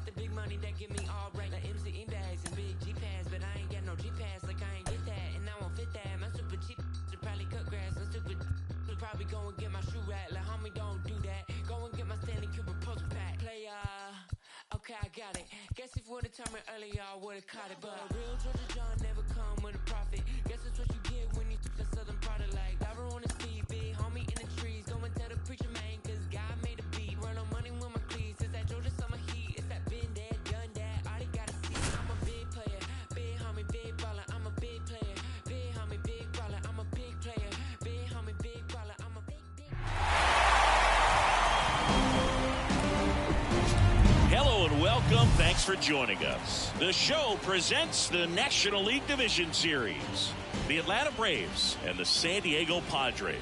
got the big money that give me all right. Like MC bags and big G-Pads, but I ain't got no G-Pads, like I ain't get that, and I won't fit that. My super cheap should probably cut grass. I'm stupid should probably go and get my shoe rack. Like homie, don't do that. Go and get my Stanley Kubrick puzzle pack. Play okay, I got it. Guess if you would've told me earlier, I would've caught it. But a real Georgia John never come with a profit. Guess that's what you get when you the southern product. Like Diver on his feet, big homie in the trees. Go and tell the preacher man, cause God made a beat. Run on money with my cleats. It's that Georgia summer heat. It's that been there, done that. All they gotta see. I'm a big player, big homie, big baller. I'm a big player, big homie, big baller. I'm a big player, big homie, big baller. I'm a big. Hello and welcome. Thanks for joining us. The show presents the National League Division Series. The Atlanta Braves and the San Diego Padres.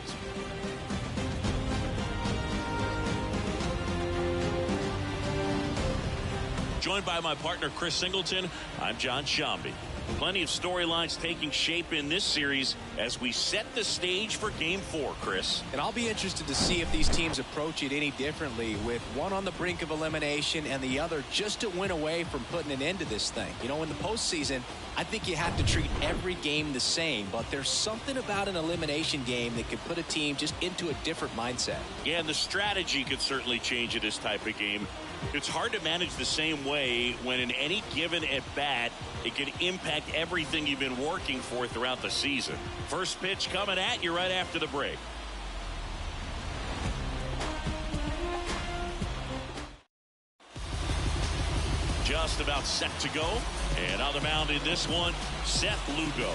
Joined by my partner Chris Singleton, I'm John Shambi. Plenty of storylines taking shape in this series as we set the stage for Game 4, Chris. And I'll be interested to see if these teams approach it any differently, with one on the brink of elimination and the other just a win away from putting an end to this thing. You know, in the postseason, I think you have to treat every game the same, but there's something about an elimination game that could put a team just into a different mindset. Yeah, and the strategy could certainly change in this type of game. It's hard to manage the same way when in any given at-bat, it can impact everything you've been working for throughout the season. First pitch coming at you right after the break. Just about set to go. And on the mound in this one, Seth Lugo.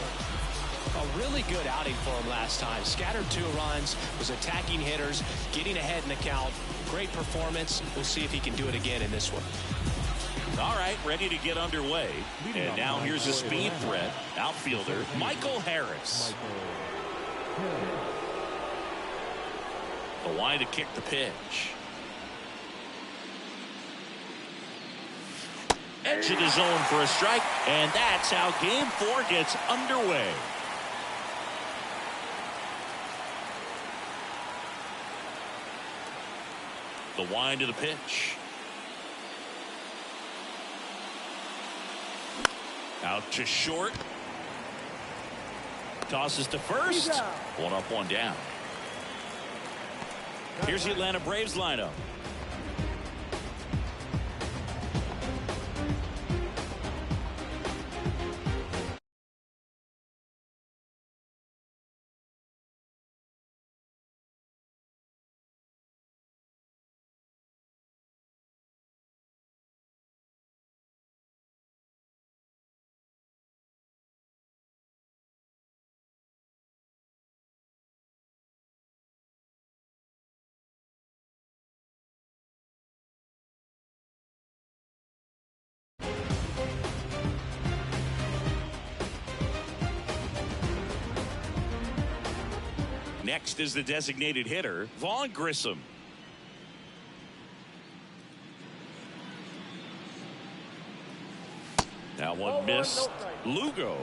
A really good outing for him last time. Scattered 2 runs, was attacking hitters, getting ahead in the count. Great performance. We'll see if he can do it again in this one. All right, ready to get underway. And now here's a speed threat. Outfielder Michael Harris. The line to kick the pitch. Edge of the zone for a strike. And that's how Game 4 gets underway. The wind of the pitch. Out to short. Tosses to first. One up, one down. Here's the Atlanta Braves lineup. Next is the designated hitter, Vaughn Grissom. That one missed. Lugo,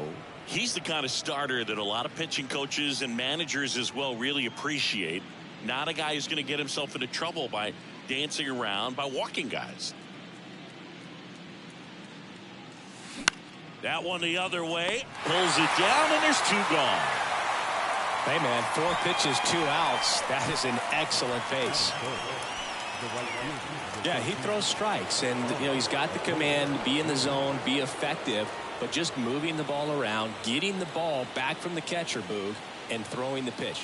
he's the kind of starter that a lot of pitching coaches and managers as well really appreciate. Not a guy who's going to get himself into trouble by dancing around, by walking guys. That one the other way. Pulls it down, and there's 2 gone. Hey, man, 4 pitches, 2 outs. That is an excellent base. Yeah, he throws strikes, and, you know, he's got the command, be in the zone, be effective, but just moving the ball around, getting the ball back from the catcher booth, and throwing the pitch.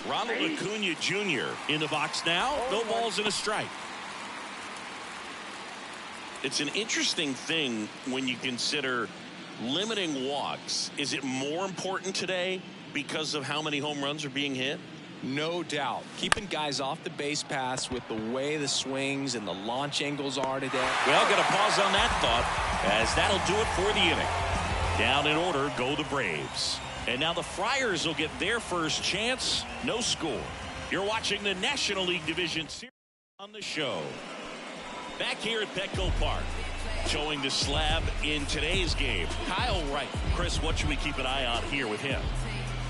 Ronald Acuna Jr. in the box now. No balls and a strike. It's an interesting thing when you consider limiting walks. Is it more important today because of how many home runs are being hit? No doubt. Keeping guys off the base paths with the way the swings and the launch angles are today. Well, got to pause on that thought, as that'll do it for the inning. Down in order go the Braves. And now the Friars will get their first chance. No score. You're watching the National League Division Series on the show. Back here at Petco Park, showing the slab in today's game. Kyle Wright. Chris, what should we keep an eye on here with him?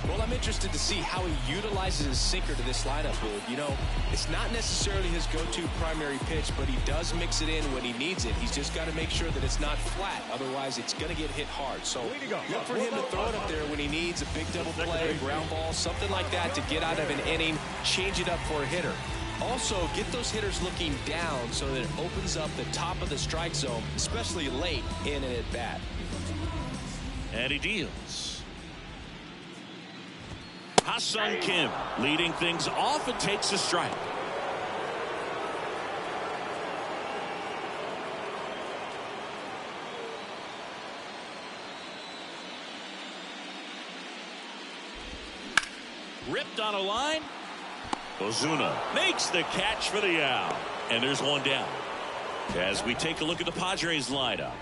Well, I'm interested to see how he utilizes his sinker to this lineup, Boog. You know, it's not necessarily his go-to primary pitch, but he does mix it in when he needs it. He's just got to make sure that it's not flat. Otherwise, it's going to get hit hard. So look for him to throw it up there when he needs a big double play, ground ball, something like that to get out of an inning, change it up for a hitter. Also, get those hitters looking down so that it opens up the top of the strike zone, especially late in an at-bat. And he deals. Ha-Sung Kim leading things off and takes a strike. Ripped on a line. Ozuna makes the catch for the out. And there's one down. As we take a look at the Padres lineup.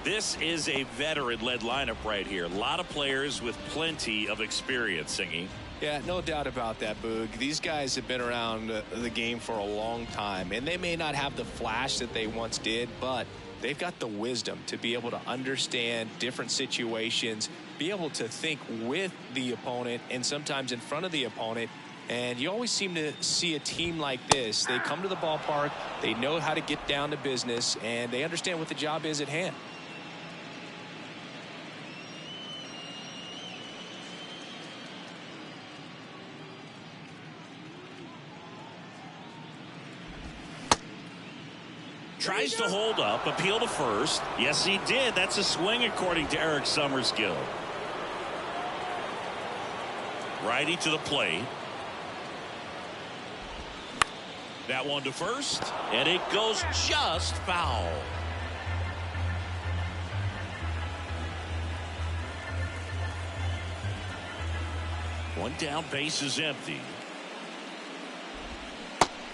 This is a veteran-led lineup right here. A lot of players with plenty of experience, Singy. Yeah, no doubt about that, Boog. These guys have been around the game for a long time, and they may not have the flash that they once did, but they've got the wisdom to be able to understand different situations, be able to think with the opponent and sometimes in front of the opponent. And you always seem to see a team like this. They come to the ballpark, they know how to get down to business, and they understand what the job is at hand. Tries to hold up, appeal to first. Yes, he did. That's a swing according to Eric Summerskill. Righty to the plate. That one to first, and it goes just foul. One down, base is empty.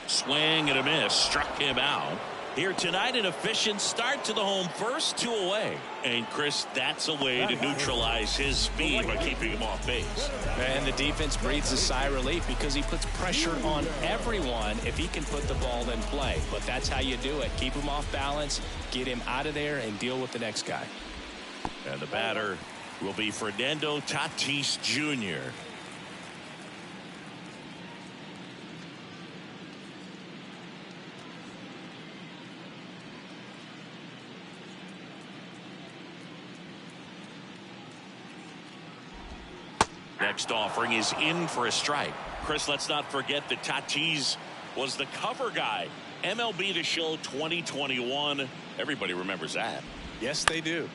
Swing and a miss, struck him out. Here tonight, an efficient start to the home first, 2 away. And Chris, that's a way to neutralize his speed by keeping him off base. And the defense breathes a sigh of relief because he puts pressure on everyone if he can put the ball in play. But that's how you do it. Keep him off balance, get him out of there, and deal with the next guy. And the batter will be Fernando Tatis Jr. Next offering is in for a strike. Chris, let's not forget that Tatis was the cover guy. MLB The Show 2021. Everybody remembers that. Yes, they do.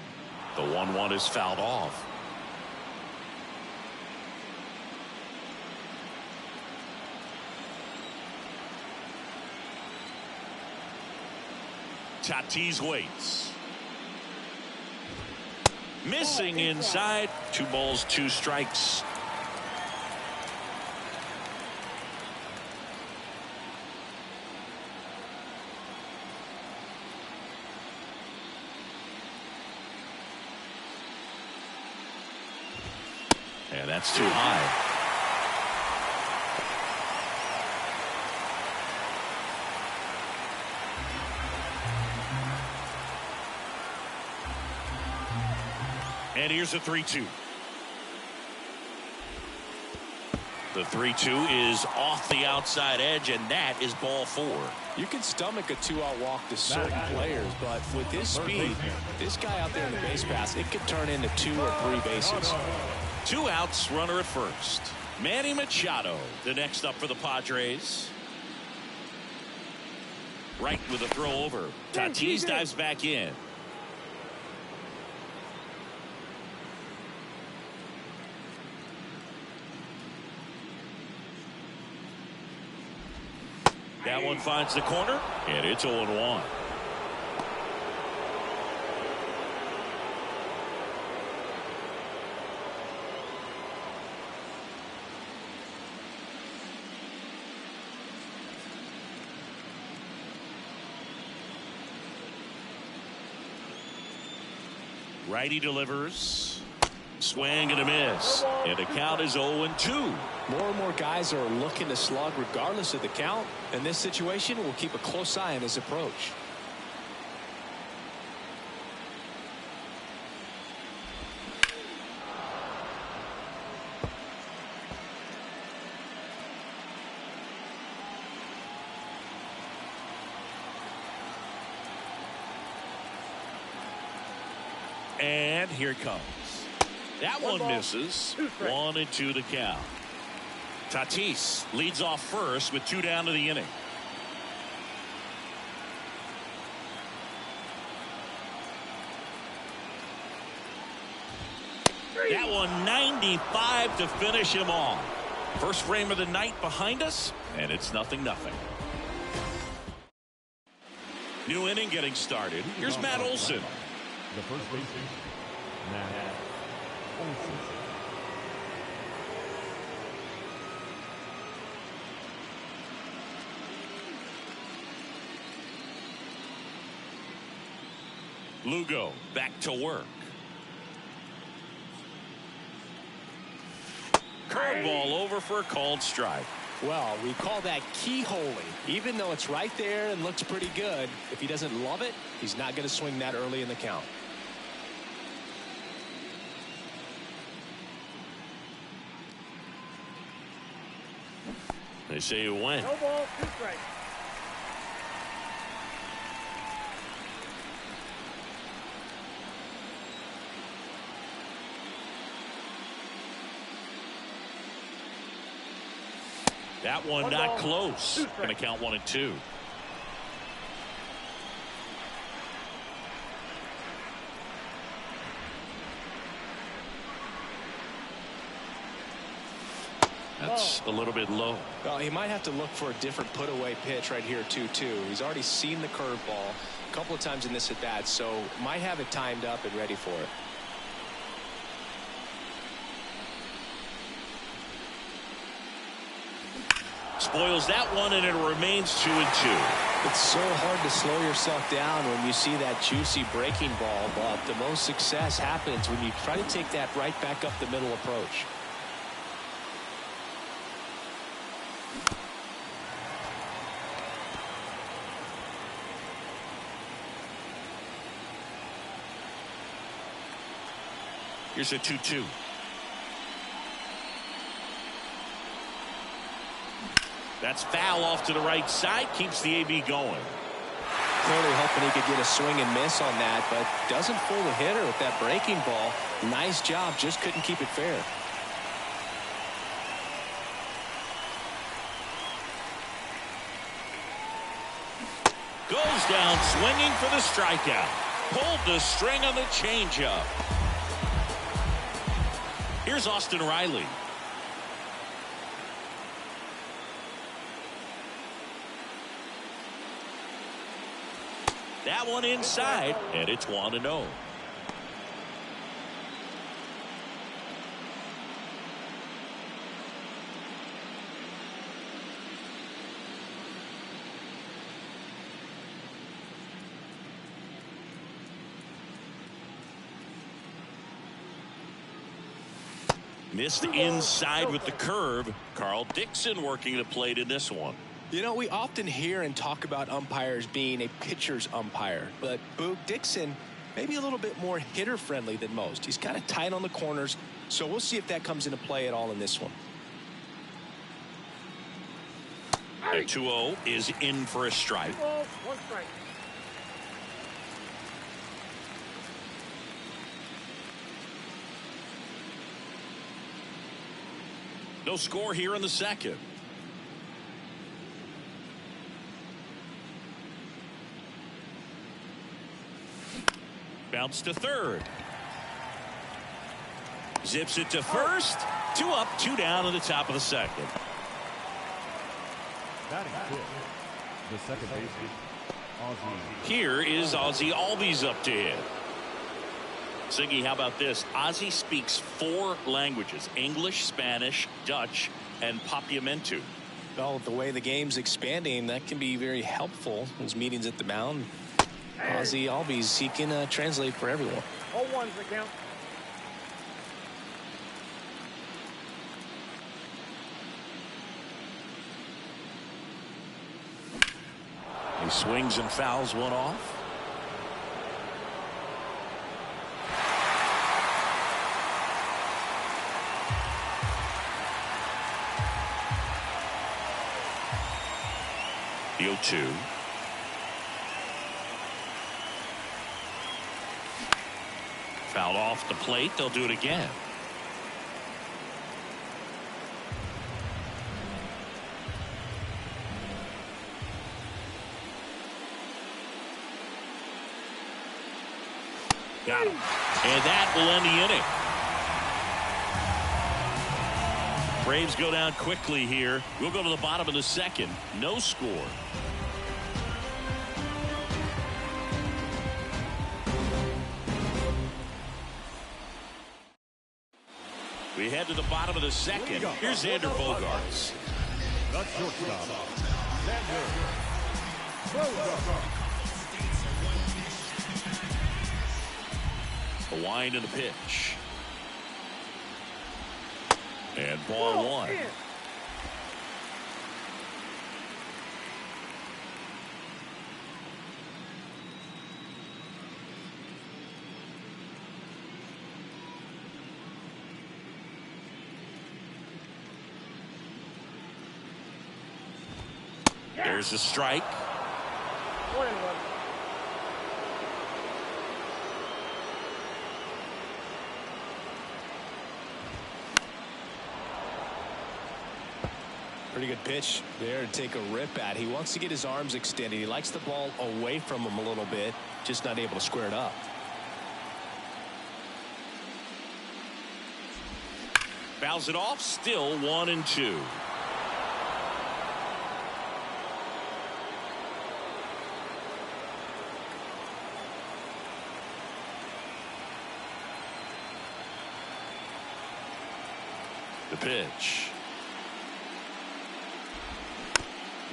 The 1-1 is fouled off. Tatis waits. Missing inside. 2 balls, 2 strikes. And that's too high. And here's a 3-2. The 3-2 is off the outside edge, and that is ball 4. You can stomach a 2-out walk to certain players, but with his speed, this guy out there in the base pass, it could turn into 2 or 3 bases. 2 outs, runner at first. Manny Machado, the next up for the Padres. Right with a throw over. Tatis dives back in. That one finds the corner, and it's 0-1. Righty delivers. Swing and a miss. And the count is 0-2. More and more guys are looking to slug regardless of the count. In this situation, we'll keep a close eye on his approach. And here it comes. That one misses. 1-2 the count. Tatis leads off first with 2 down to the inning. That one 95 to finish him off. First frame of the night behind us, and it's 0-0. New inning getting started. Here's Matt Olson. The first baseman, Matt Olson. Lugo back to work. Curveball over for a called strike. Well, we call that keyholing. Even though it's right there and looks pretty good, if he doesn't love it, he's not going to swing that early in the count. They say you win. No ball, 2 strikes. That one not close. Going to count 1-2. That's a little bit low. Well, he might have to look for a different put-away pitch right here, 2-2. He's already seen the curveball a couple of times in this at-bat, so might have it timed up and ready for it. Spoils that one, and it remains 2-2. It's so hard to slow yourself down when you see that juicy breaking ball, but the most success happens when you try to take that right back up the middle approach. Here's a 2-2. That's foul off to the right side. Keeps the AB going. Clearly hoping he could get a swing and miss on that, but doesn't fool the hitter with that breaking ball. Nice job, just couldn't keep it fair. Goes down swinging for the strikeout. Pulled the string on the changeup. Here's Austin Riley. That one inside, and it's 1-0. Missed inside with the curve. Carl Dixon working the plate in this one. You know, we often hear and talk about umpires being a pitcher's umpire, but Boog Dixon maybe a little bit more hitter friendly than most. He's kind of tight on the corners, so we'll see if that comes into play at all in this one. The 2-0 is in for a strike. 1 strike. No score here in the second. Bounce to third. Zips it to first. 2 up, 2 down in the top of the second. Batting fifth, the second baseman, Ozzie. Here is Ozzie Albies up to hit. Siggy, how about this? Ozzie speaks 4 languages: English, Spanish, Dutch, and Papiamentu. Well, the way the game's expanding, that can be very helpful. Those meetings at the mound. Ozzie Albies, he can translate for everyone. All ones the count. He swings and fouls one off. The 0-2. Fouled off the plate. They'll do it again. Got him. And that will end the inning. Braves go down quickly here. We'll go to the bottom of the second. No score. We head to the bottom of the second. Here's Xander Bogaerts. The shortstop, Xander Bogaerts. The wind and the pitch. And ball one. There's a strike. 1-1. Pretty good pitch there to take a rip at. He wants to get his arms extended. He likes the ball away from him a little bit, just not able to square it up. Fouls it off. Still 1-2. The pitch.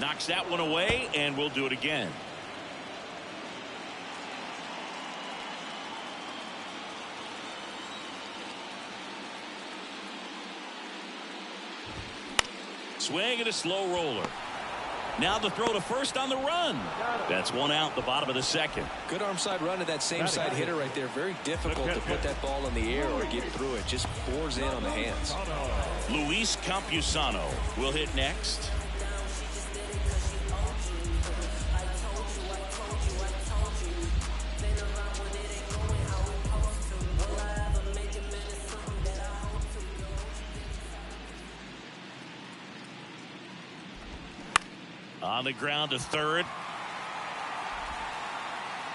Knocks that one away, and we'll do it again. Swing and a slow roller. Now the throw to first on the run. That's one out, the bottom of the second. Good arm side run to that same side hitter right there. Very difficult to put that ball in the air or get through it. Just pours in on the hands. Luis Campusano will hit next. On the ground to third.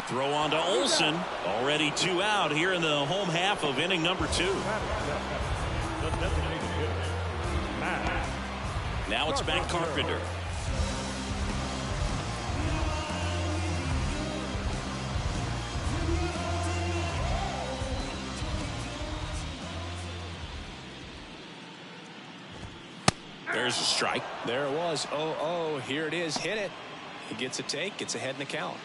Throw on to Olsen. Already 2 out here in the home half of inning number 2. Now it's back Carpenter. There's a strike. There it was. 0-0. Here it is. Hit it. He gets a take. Gets ahead in the count.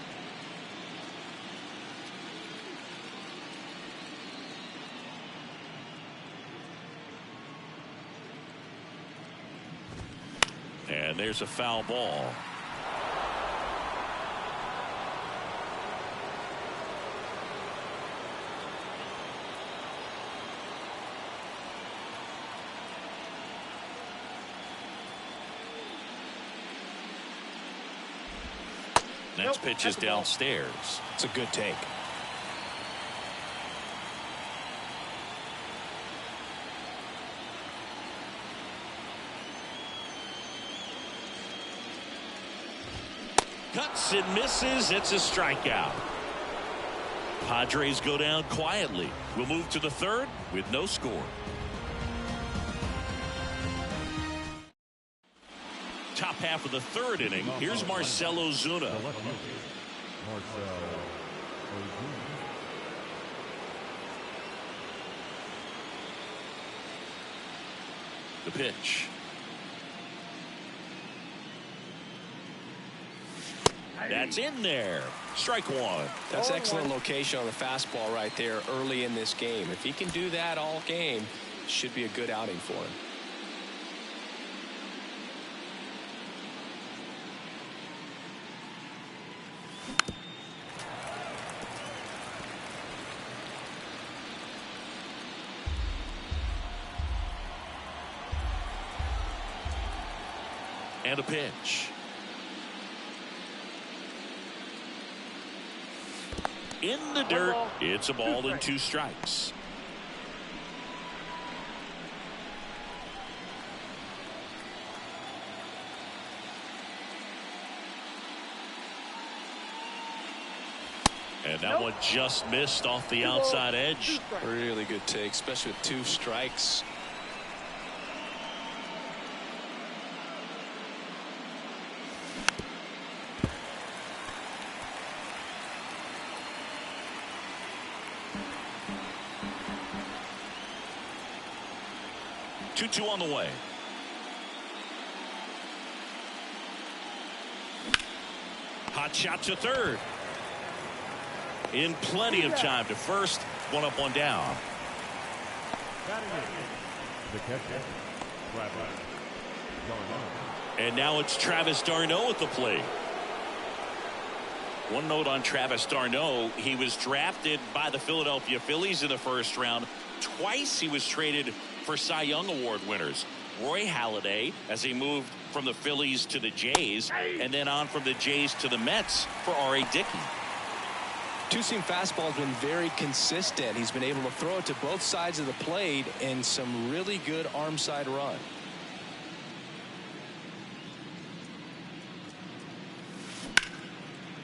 And there's a foul ball. Next pitch is downstairs. It's a good take. Cuts and misses. It's a strikeout. Padres go down quietly. We'll move to the third with no score. Top half of the third inning. Here's Marcell Ozuna. The pitch. That's in there. Strike one. That's excellent location on the fastball right there early in this game. If he can do that all game, should be a good outing for him. And a pitch. in the dirt. It's a ball and 2 strikes. And that one just missed off the outside edge. Really good take, especially with 2 strikes. Two on the way. Hot shot to third. In plenty of time to first. 1 up, 1 down. The catcher. And now it's Travis d'Arnaud at the plate. One note on Travis d'Arnaud. He was drafted by the Philadelphia Phillies in the first round. Twice he was traded for Cy Young Award winners. Roy Halladay, as he moved from the Phillies to the Jays, and then on from the Jays to the Mets for R.A. Dickey. Two-seam fastball has been very consistent. He's been able to throw it to both sides of the plate and some really good arm side run.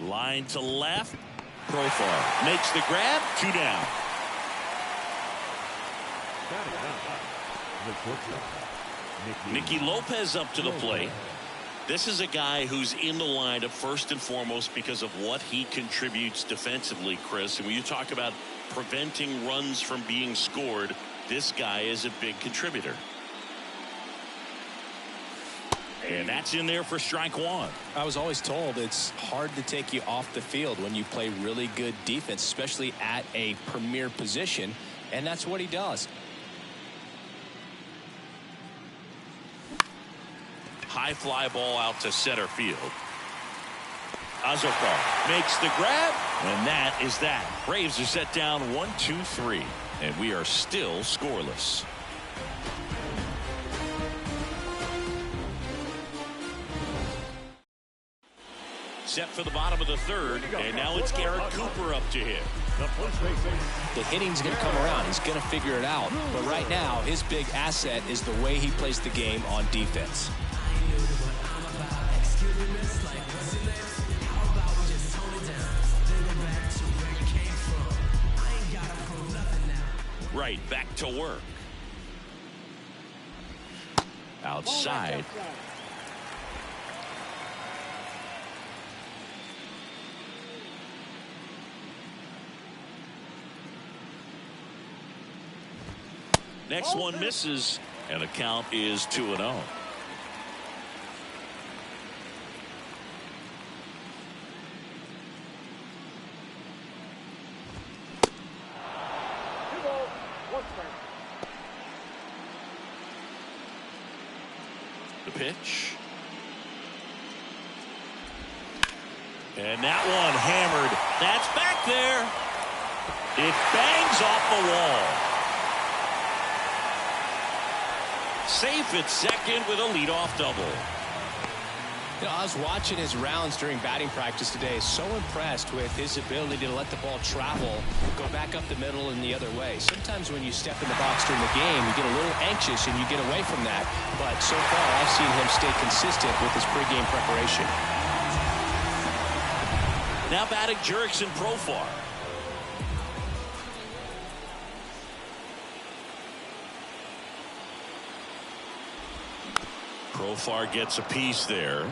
Line to left. Profar makes the grab. 2 down. Nicky Lopez up to the plate. This is a guy who's in the lineup first and foremost because of what he contributes defensively, Chris. And when you talk about preventing runs from being scored, this guy is a big contributor. And that's in there for strike 1. I was always told it's hard to take you off the field when you play really good defense, especially at a premier position. And that's what he does. High fly ball out to center field. Azokar makes the grab, and that is that. Braves are set down 1-2-3, and we are still scoreless. Set for the bottom of the third, and now it's Garrett Cooper up to hit. The hitting's going to come around. He's going to figure it out. But right now, his big asset is the way he plays the game on defense. Right, back to work. Outside. Next one misses, and the count is 2-0. The pitch. And that one hammered. That's back there. It bangs off the wall. Safe at second with a leadoff double. You know, I was watching his rounds during batting practice today. So impressed with his ability to let the ball travel, go back up the middle and the other way. Sometimes when you step in the box during the game, you get a little anxious and you get away from that. But so far, I've seen him stay consistent with his pregame preparation. Now batting Jurickson Profar. Profar gets a piece there.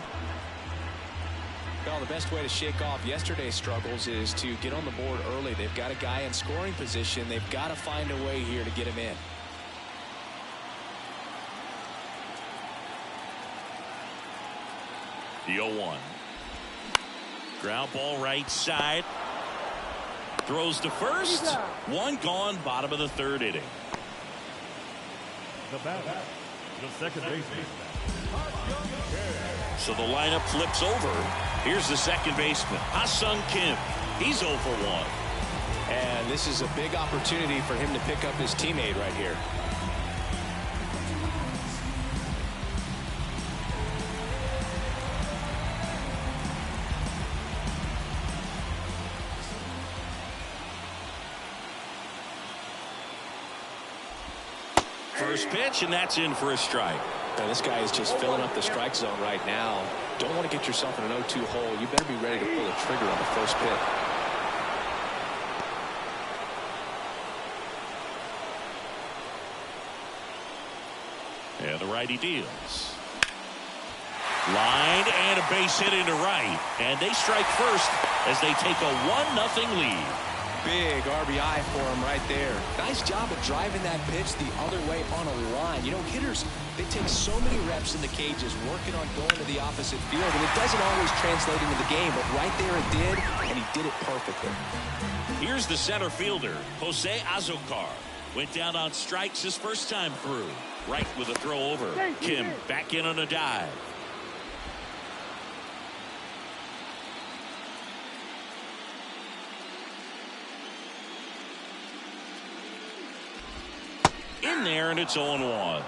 Well, the best way to shake off yesterday's struggles is to get on the board early. They've got a guy in scoring position. They've got to find a way here to get him in. The 0-1. Ground ball right side. Throws to first. One gone, bottom of the third inning. The batter, the second baseman. So the lineup flips over. Here's the second baseman, Ha-Sung Kim. He's 0 for 1. And this is a big opportunity for him to pick up his teammate right here. first pitch, and that's in for a strike. Now, this guy is just filling up the strike zone right now. Don't want to get yourself in an 0-2 hole. You better be ready to pull the trigger on the first pitch. And the righty deals. Line and a base hit into right. And they strike first as they take a 1-0 lead. Big RBI for him right there. Nice job of driving that pitch the other way on a line. You know, hitters, they take so many reps in the cages working on going to the opposite field, and it doesn't always translate into the game, but right there it did, and he did it perfectly. Here's the center fielder, Jose Azocar. Went down on strikes his first time through. Right with a throw over. Kim back in on a dive. In there, and it's 0-1.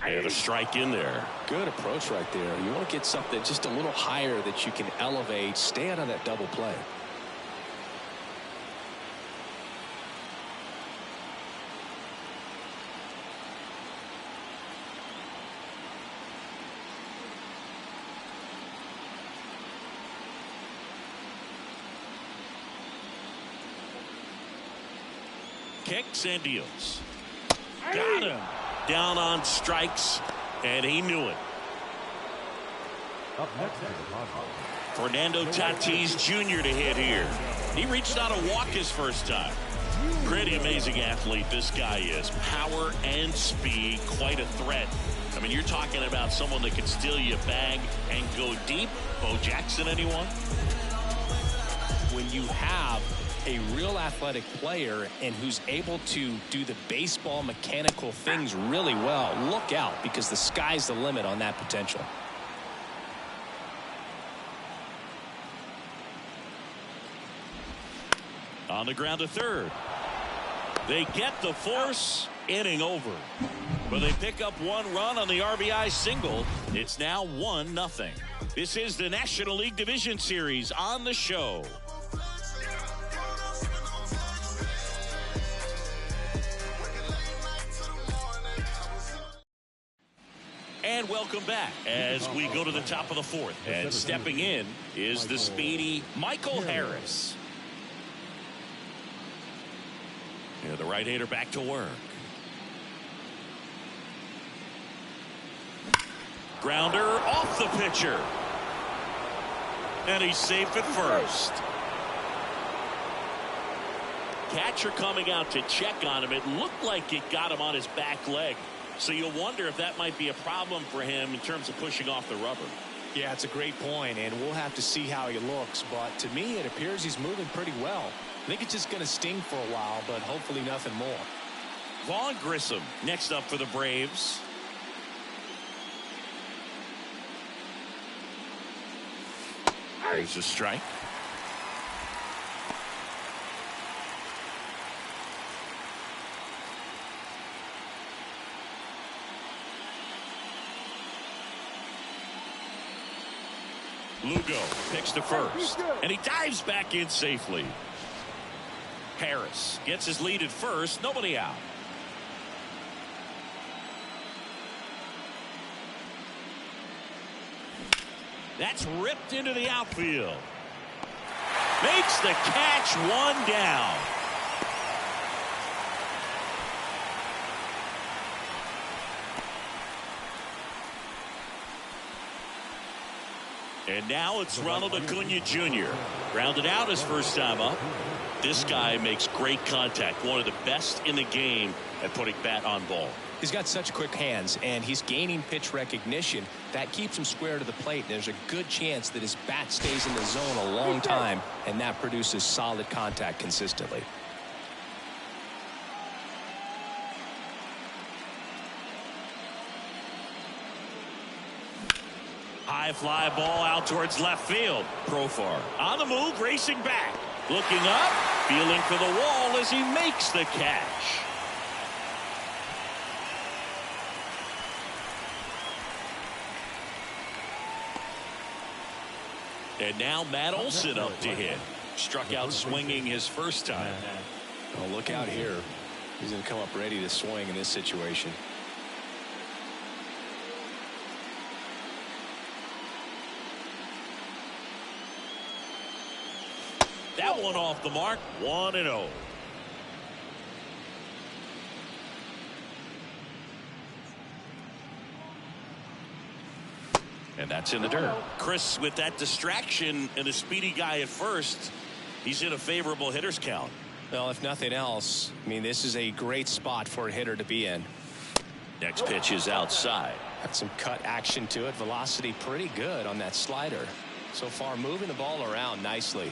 And a strike in there. Good approach right there. You want to get something just a little higher that you can elevate. Stay out of that double play. Kicks and deals. Got him. Down on strikes, and he knew it. Up next to the Padres. Fernando Tatis Jr. to hit here. He reached out a walk his first time. Pretty amazing athlete this guy is. Power and speed, quite a threat. I mean, you're talking about someone that can steal you a bag and go deep. Bo Jackson, anyone? When you have a real athletic player and who's able to do the baseball mechanical things really well, look out, because the sky's the limit on that potential. On the ground to third. They get the force. Inning over. But they pick up one run on the RBI single. It's now 1-0. This is the National League Division Series on the show. And welcome back as we go to the top of the fourth. And stepping in is the speedy Michael Harris. Yeah, the right-hander back to work. Grounder off the pitcher. And he's safe at first. Catcher coming out to check on him. It looked like it got him on his back leg. So you'll wonder if that might be a problem for him in terms of pushing off the rubber. Yeah, it's a great point, and we'll have to see how he looks. But to me, it appears he's moving pretty well. I think it's just going to sting for a while, but hopefully nothing more. Vaughn Grissom next up for the Braves. There's a strike. Lugo picks to first, and he dives back in safely. Harris gets his lead at first, nobody out. That's ripped into the outfield. Makes the catch, one down. And now it's Ronald Acuna Jr. Rounded out his first time up. This guy makes great contact. One of the best in the game at putting bat on ball. He's got such quick hands, and he's gaining pitch recognition. That keeps him square to the plate. There's a good chance that his bat stays in the zone a long time, and that produces solid contact consistently. High fly ball out towards left field. Profar on the move, racing back. Looking up, feeling for the wall as he makes the catch. And now Matt Olson up to hit. Struck out swinging his first time. Oh, look out here. He's going to come up ready to swing in this situation. That one off the mark. 1-0. And that's in the dirt. Chris, with that distraction and a speedy guy at first, he's in a favorable hitter's count. Well, if nothing else, I mean, this is a great spot for a hitter to be in. Next pitch is outside. Got some cut action to it. Velocity pretty good on that slider. So far, moving the ball around nicely.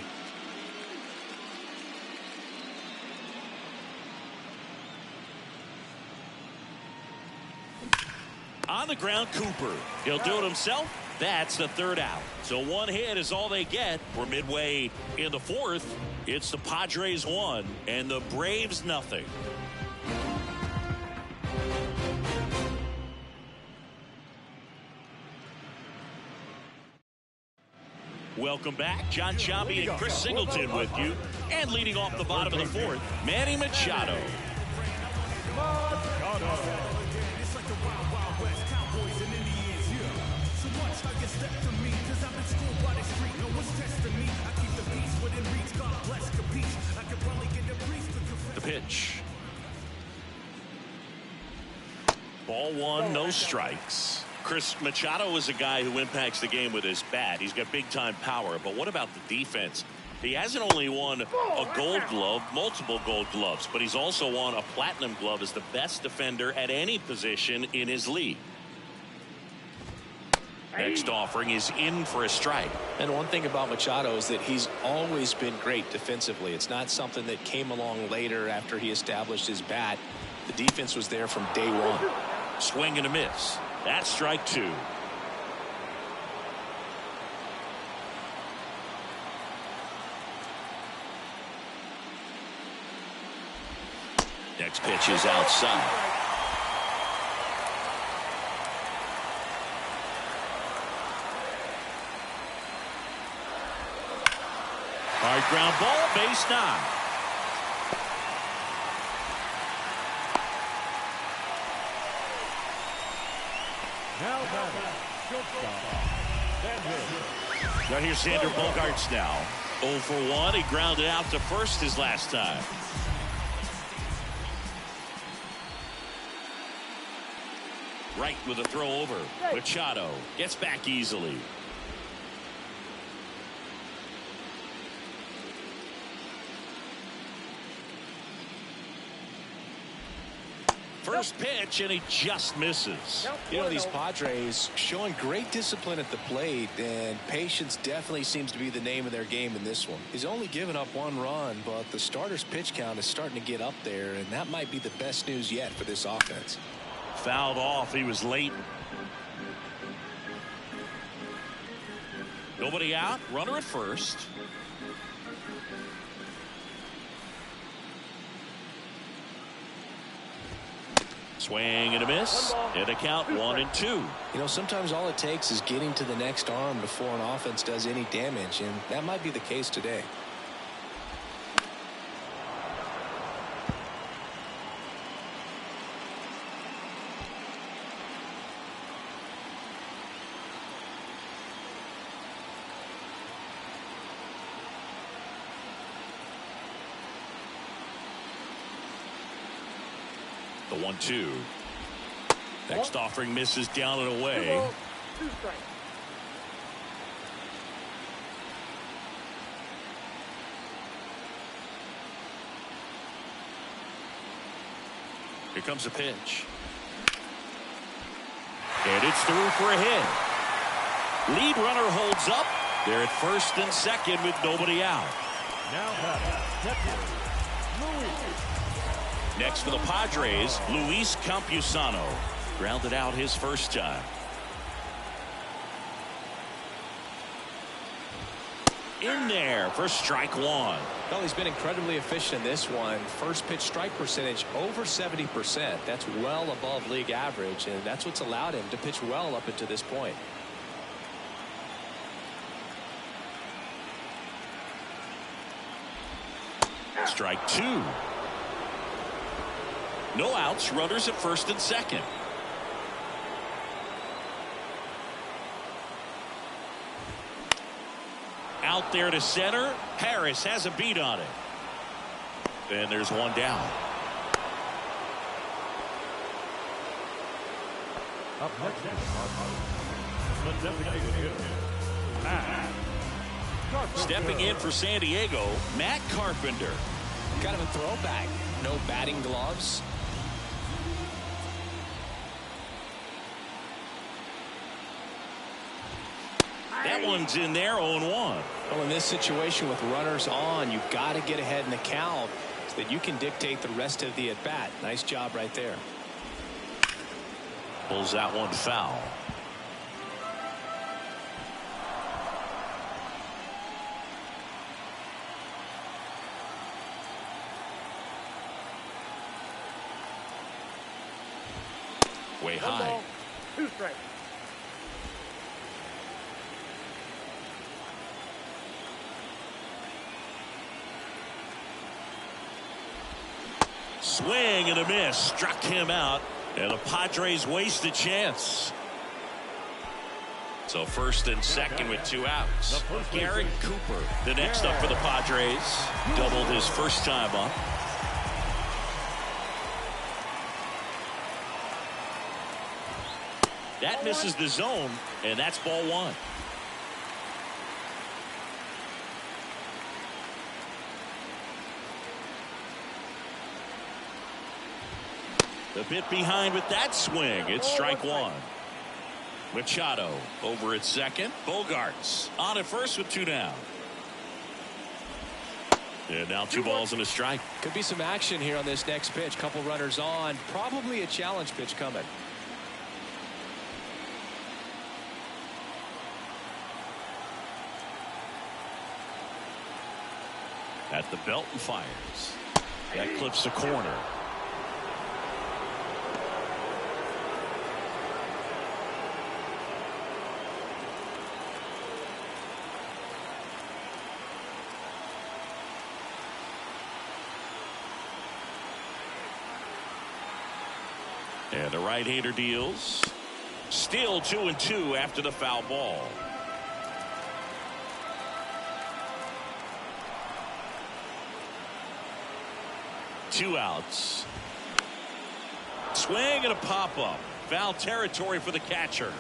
On the ground, Cooper. He'll do it himself. That's the third out. So one hit is all they get. We're midway in the fourth. It's the Padres 1 and the Braves nothing. Welcome back. John Sciambi and Chris Singleton with you. And leading off the bottom of the fourth, Manny Machado. The pitch. Ball one, no strikes. Chris, Machado is a guy who impacts the game with his bat. He's got big time power, but what about the defense? He hasn't only won a gold glove, multiple gold gloves, but he's also won a platinum glove as the best defender at any position in his league. Next offering is in for a strike. And one thing about Machado is that he's always been great defensively. It's not something that came along later after he established his bat. The defense was there from day one. Swing and a miss. That's strike two. Next pitch is outside. Hard ground ball, base 9. Now here's Xander Bogaerts now. 0 for 1. He grounded out to first his last time. Right with a throw over. Machado gets back easily. First pitch, and he just misses. You know, these Padres showing great discipline at the plate, and patience definitely seems to be the name of their game in this one. He's only given up 1 run, but the starter's pitch count is starting to get up there, and that might be the best news yet for this offense. Fouled off. He was late. Nobody out. Runner at first. Swing and a miss. And a count 1-2. You know, sometimes all it takes is getting to the next arm before an offense does any damage, and that might be the case today. The 1-2. Next offering misses down and away. 2 strikes. Here comes a pitch. And it's through for a hit. Lead runner holds up. They're at first and second with nobody out. Next for the Padres, Luis Campusano. Grounded out his first time. in there for strike one. Well, he's been incredibly efficient in this one. First pitch strike percentage over 70%. That's well above league average, and that's what's allowed him to pitch well up until this point. Strike two. No outs, runners at first and second. Out there to center. Harris has a beat on it. And there's one down. Up next, the designated hitter, Matt Carpenter. Stepping in for San Diego, Matt Carpenter. Kind of a throwback. No batting gloves. That one's in there, 0-1. Well, in this situation with runners on, you've got to get ahead in the count so that you can dictate the rest of the at-bat. Nice job right there. Pulls that one foul. Way high. 1 ball, 2 strikes. Swing and a miss. Struck him out. And the Padres waste a chance. So first and second with 2 outs. Garrett Cooper, the next up for the Padres. Doubled his first time up. That misses the zone, and that's ball 1. A bit behind with that swing. It's strike 1. Machado over at second. Bogarts on at first with 2 down. And now 2 balls and a strike. Could be some action here on this next pitch. Couple runners on. Probably a challenge pitch coming. At the belt and fires. That clips the corner. And the right-hander deals. Still 2-2 after the foul ball. Two outs. Swing and a pop-up. Foul territory for the catcher.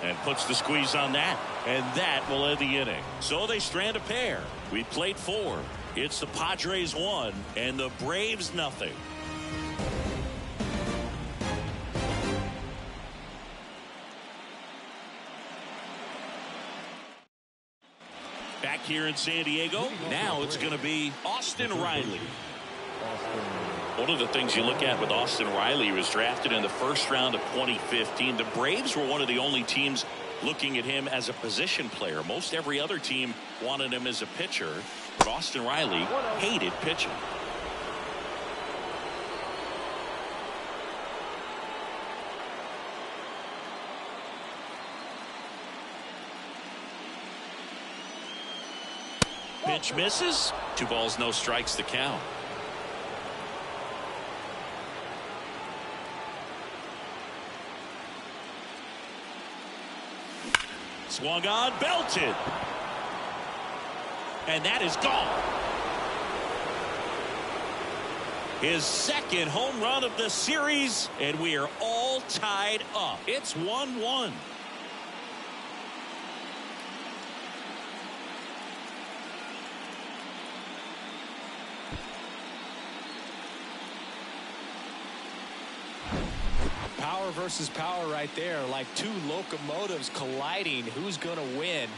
And puts the squeeze on that. And that will end the inning. So they strand a pair. We played 4. It's the Padres 1 and the Braves nothing. Back here in San Diego, now it's going to be Austin Riley. One of the things you look at with Austin Riley, he was drafted in the first round of 2015. The Braves were one of the only teams looking at him as a position player. Most every other team wanted him as a pitcher, but Austin Riley hated pitching. Pitch misses. 2 balls, no strikes to count. Swung on, belted. And that is gone. His second home run of the series, and we are all tied up. It's 1-1. Power versus power right there, like 2 locomotives colliding. Who's going to win?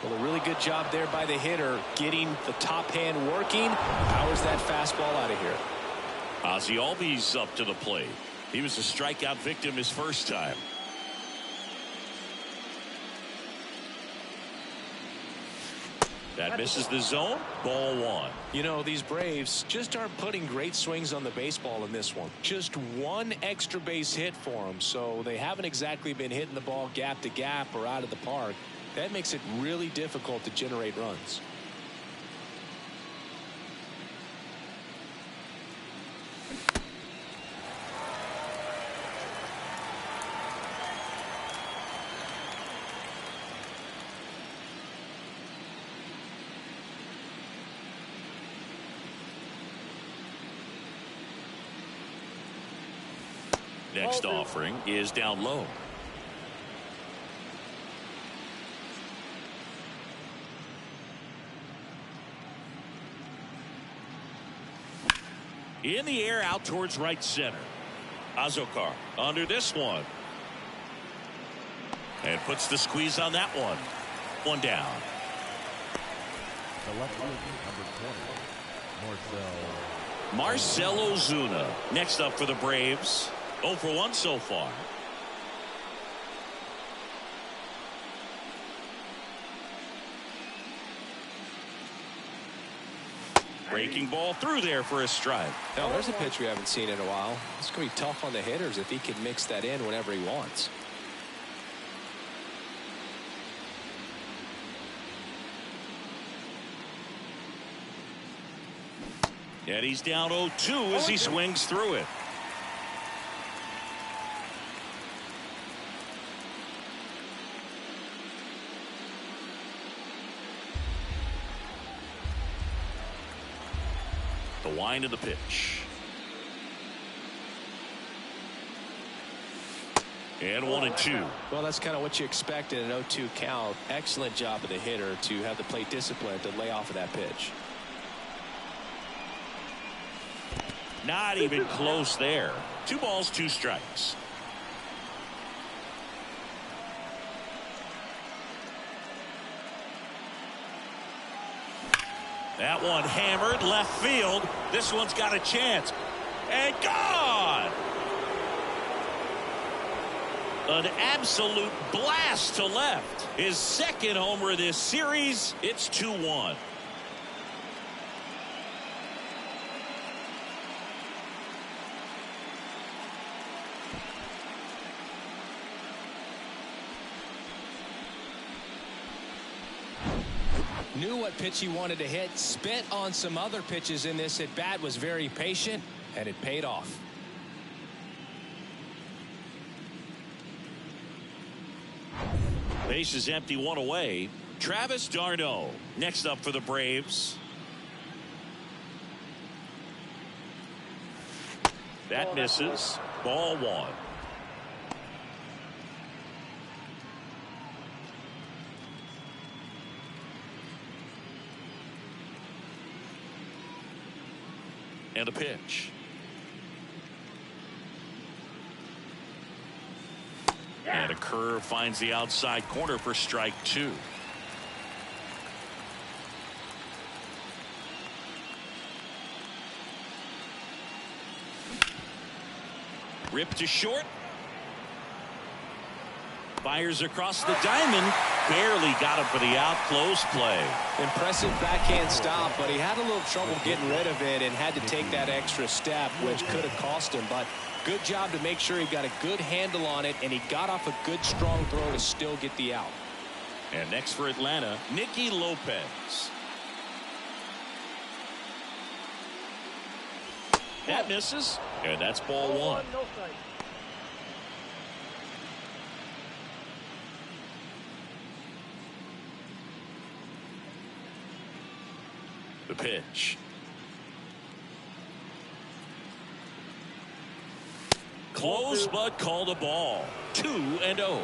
Well, a really good job there by the hitter, getting the top hand working. Powers that fastball out of here. Ozzie Albies up to the plate. He was a strikeout victim his first time. That misses the zone. Ball one. You know, these Braves just aren't putting great swings on the baseball in this one. Just one extra base hit for them, so they haven't exactly been hitting the ball gap to gap or out of the park. That makes it really difficult to generate runs. Next offering is down low. In the air out towards right center. Azokar under this one. And puts the squeeze on that one. One down. The left fielder, number 20, Marcell Ozuna next up for the Braves. 0 for 1 so far. Breaking ball through there for a strike. Now there's a pitch we haven't seen in a while. It's going to be tough on the hitters if he can mix that in whenever he wants. And he's down 0-2 as he swings through it. The wind of the pitch. And 1-2. Well, that's kind of what you expect in an 0-2 count. Excellent job of the hitter to have the plate discipline to lay off of that pitch. Not even close there. 2 balls, 2 strikes. That one hammered left field. This one's got a chance. And gone! An absolute blast to left. His second homer of this series. It's 2-1. Knew what pitch he wanted to hit, spent on some other pitches in this at bat, was very patient, and it paid off. Base is empty, 1 away. Travis d'Arnaud next up for the Braves. That misses. Ball 1. And a pitch. And a curve finds the outside corner for strike 2. Ripped to short. Fires across the diamond. Barely got him for the out. Close play. Impressive backhand stop, but he had a little trouble getting rid of it and had to take that extra step, which could have cost him. But good job to make sure he got a good handle on it, and he got off a good, strong throw to still get the out. And next for Atlanta, Nicky Lopez. That misses, and that's ball 1. No strike. The pitch. Close, but called a ball. 2-0.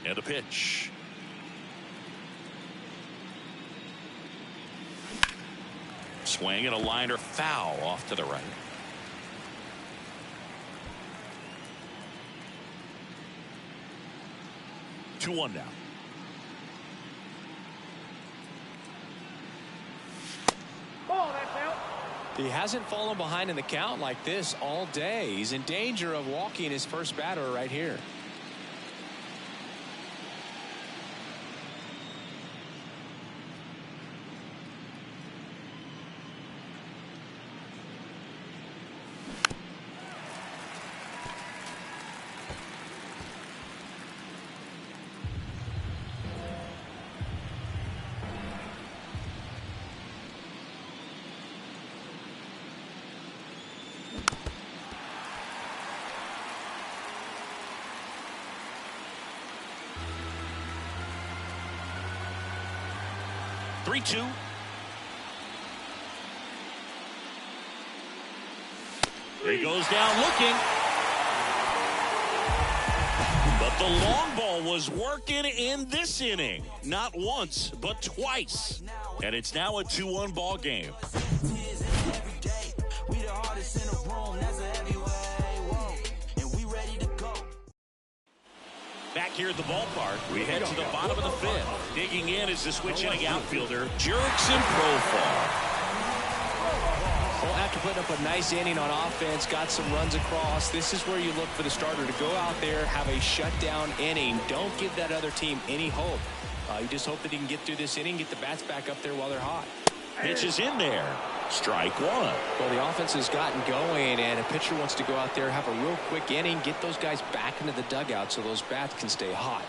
And a pitch. Swing and a liner foul off to the right. 2-1 now. Ball, that's out. He hasn't fallen behind in the count like this all day. He's in danger of walking his first batter right here. Three-two. He goes down looking. But the long ball was working in this inning. Not once, but twice. And it's now a 2-1 ball game. Back here at the ballpark, we head to the bottom of the fifth. Digging in is the switch-hitting outfielder, Jurickson Profar. Well, after putting up a nice inning on offense, got some runs across, this is where you look for the starter to go out there, have a shutdown inning. Don't give that other team any hope. You just hope that he can get through this inning, get the bats back up there while they're hot. Pitch is in there. Strike one. Well, the offense has gotten going, and a pitcher wants to go out there, have a real quick inning, get those guys back into the dugout so those bats can stay hot.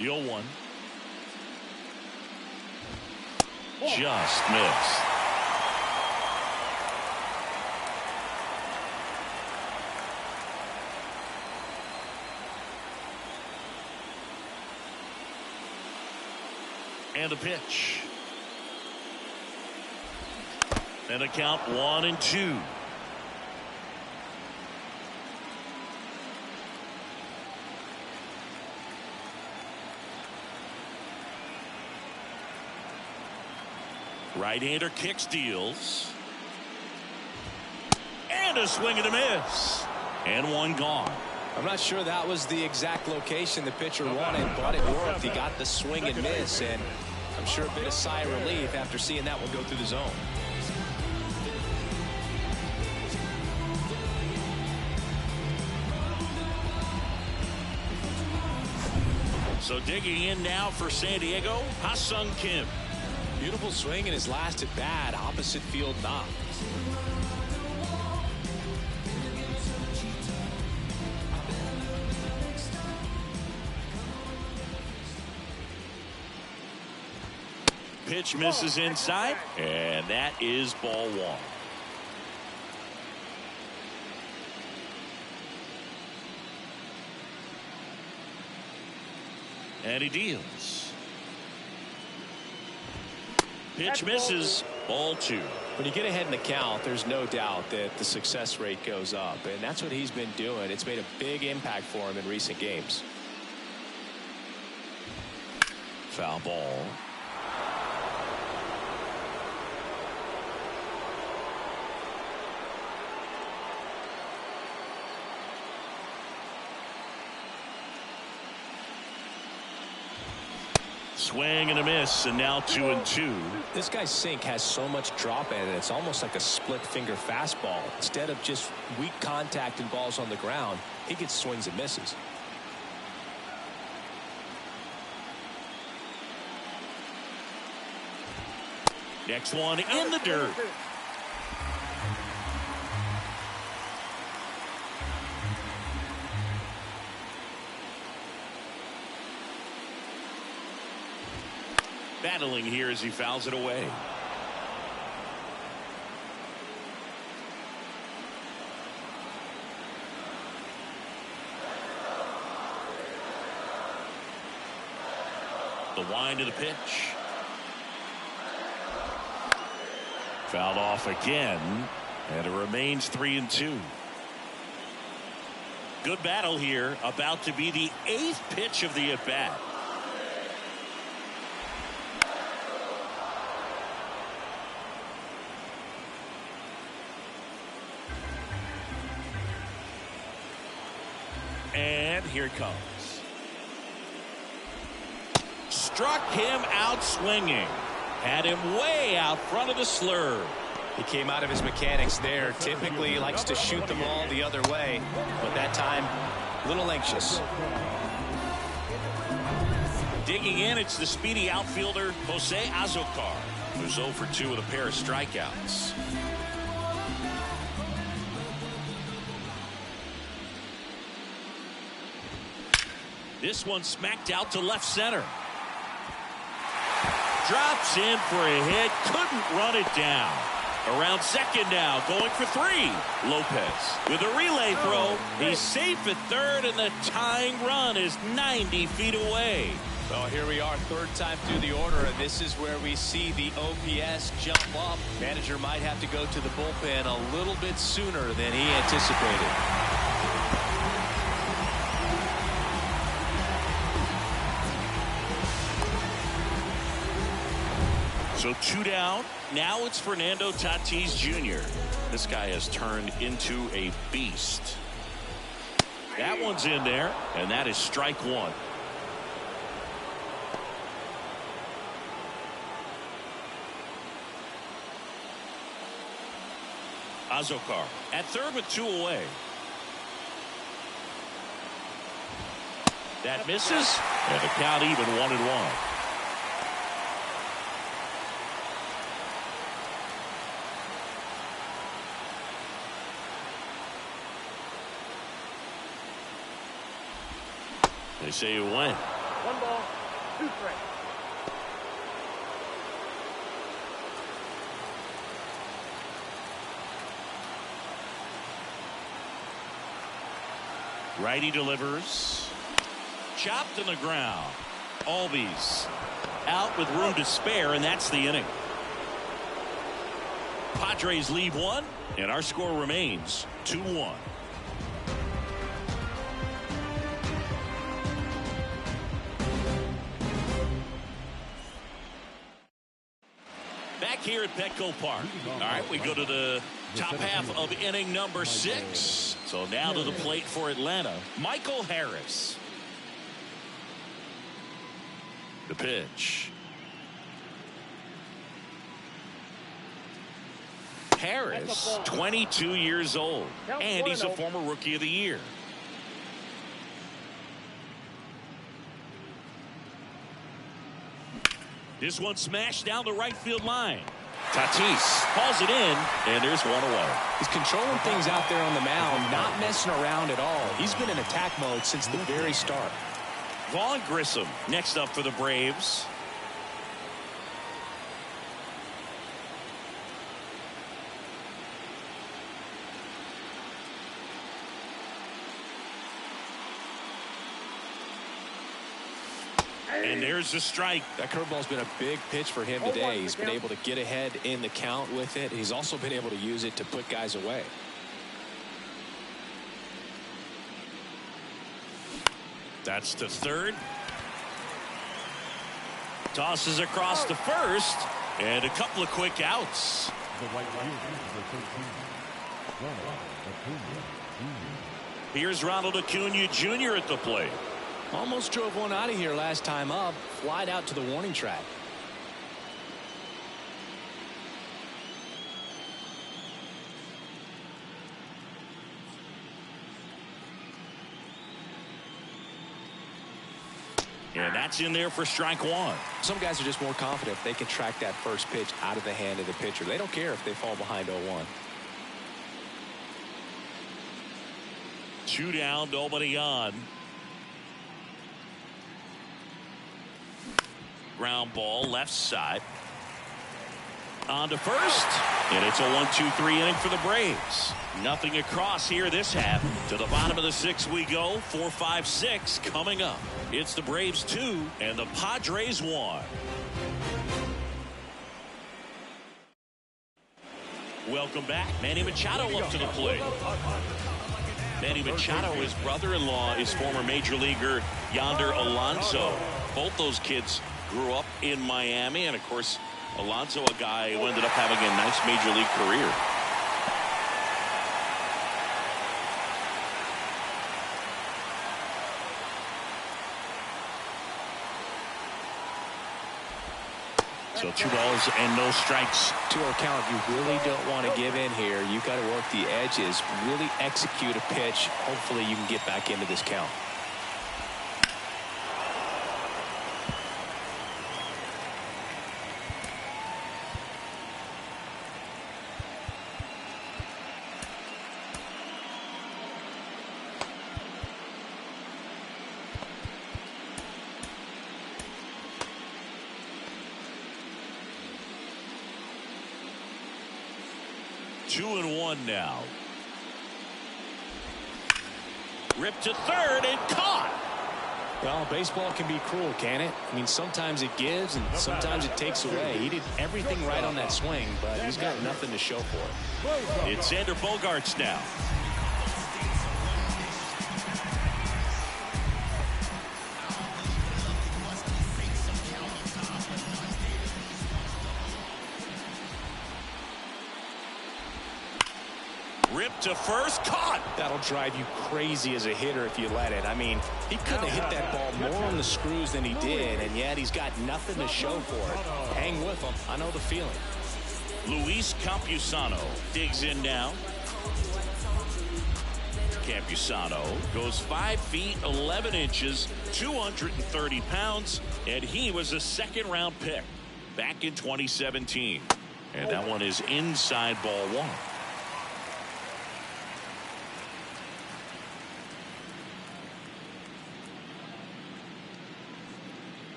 The 0-1. Just missed. And a pitch. And a count 1-2. Right-hander kicks, deals. And a swing and a miss. And one gone. I'm not sure that was the exact location the pitcher wanted, but it worked. He got the swing and miss, and I'm sure a bit of sigh of relief after seeing that one go through the zone. So digging in now for San Diego, Ha-Sung Kim. Beautiful swing in his last at bat, opposite field knock. Pitch misses inside, and that is ball one. And he deals. Pitch misses, ball two. When you get ahead in the count, there's no doubt that the success rate goes up, and that's what he's been doing. It's made a big impact for him in recent games. Foul ball. Swing and a miss, and now 2-2. This guy's sink has so much drop in it, it's almost like a split finger fastball. Instead of just weak contact and balls on the ground, he gets swings and misses. Next one in the dirt. Battling here as he fouls it away. The wind of the pitch. Fouled off again, and it remains 3-2. Good battle here, about to be the 8th pitch of the at-bat. And here it comes. Struck him out swinging. Had him way out front of the slur. He came out of his mechanics there. Typically he likes to shoot the ball the other way, but that time a little anxious. Digging in, it's the speedy outfielder Jose Azocar, who's 0 for 2 with a pair of strikeouts. This one smacked out to left center. Drops in for a hit. Couldn't run it down. Around second now, going for 3. Lopez with a relay throw. He's safe at third, and the tying run is 90 feet away. Well, here we are, third time through the order, and this is where we see the OPS jump up. Manager might have to go to the bullpen a little bit sooner than he anticipated. So 2 down. Now it's Fernando Tatis Jr. This guy has turned into a beast. That one's in there, and that is strike 1. Azocar at third with 2 away. That misses, and the count even 1-1. They say you win. 1 ball, 2 strikes. Righty delivers. Chopped in the ground. Albies out with room to spare, and that's the inning. Padres lead 1, and our score remains 2-1. Back here at Petco Park. All right, we go to the top half of inning number 6. So now to the plate for Atlanta, Michael Harris. The pitch. Harris, 22 years old, and he's a former Rookie of the Year. This one smashed down the right field line. Tatis calls it in, and there's 1 away. He's controlling things out there on the mound, not messing around at all. He's been in attack mode since the very start. Vaughn Grissom next up for the Braves. And there's the strike. That curveball's been a big pitch for him today. He's been able to get ahead in the count with it. He's also been able to use it to put guys away. That's to third. Tosses across to first, and a couple of quick outs. The right fielder, Here's Ronald Acuna Jr. at the plate. Almost drove one out of here last time up. Flied out to the warning track. And that's in there for strike 1. Some guys are just more confident if they can track that first pitch out of the hand of the pitcher. They don't care if they fall behind 0-1. 2 down, nobody on. Ground ball left side. On to first, and it's a 1-2-3 inning for the Braves. Nothing across here this half. To the bottom of the 6th we go. 4-5-6 coming up. It's the Braves 2 and the Padres 1. Welcome back. Manny Machado up to the plate. Manny Machado, his brother-in-law, is former major leaguer Yonder Alonso. Both those kids grew up in Miami, and of course Alonso, a guy who ended up having a nice major league career. So 2 balls and no strikes. To a count, you really don't want to give in here. You've got to work the edges, really execute a pitch. Hopefully you can get back into this count. Two and one now. Ripped to third and caught. Well, baseball can be cruel, can it? I mean, sometimes it gives and sometimes it takes away. He did everything right on that swing, but he's got nothing to show for it. It's Xander Bogaerts now. Ripped to first, caught. That'll drive you crazy as a hitter if you let it. I mean, he couldn't have hit that ball more on the screws than he did, and yet he's got nothing to show for it. Hang with him. I know the feeling. Luis Campusano digs in now. Campusano goes 5 feet 11 inches, 230 pounds, and he was a second-round pick back in 2017. And that one is inside ball one.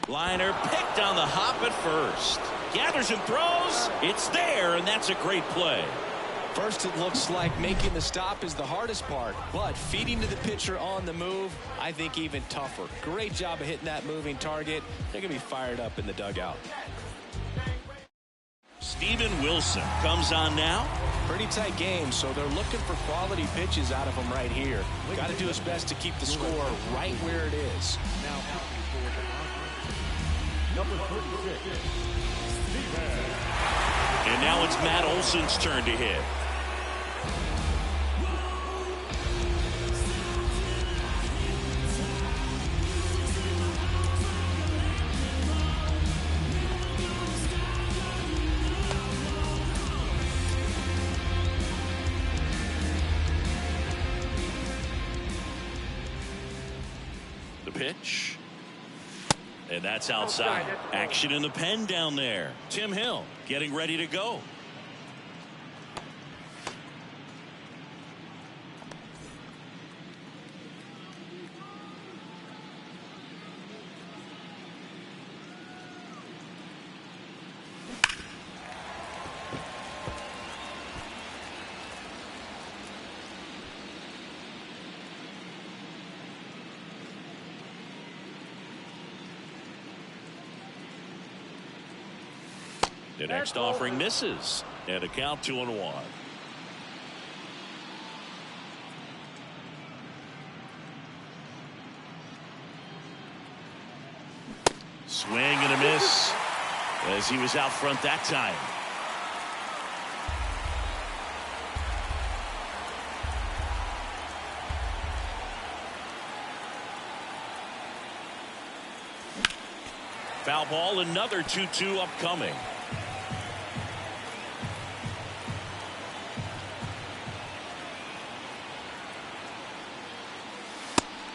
Liner picked on the hop at first. Gathers and throws. It's there, and that's a great play. First, it looks like making the stop is the hardest part, but feeding to the pitcher on the move, I think even tougher. Great job of hitting that moving target. They're going to be fired up in the dugout. Steven Wilson comes on now. Pretty tight game, so they're looking for quality pitches out of him right here. Got to do his best to keep the score right where it is. Number 36, And now it's Matt Olson's turn to hit. The pitch. And that's outside. Action in the pen down there. Tim Hill getting ready to go. The next offering misses, and a count 2-1. Swing and a miss as he was out front that time. Foul ball, another 2-2 upcoming.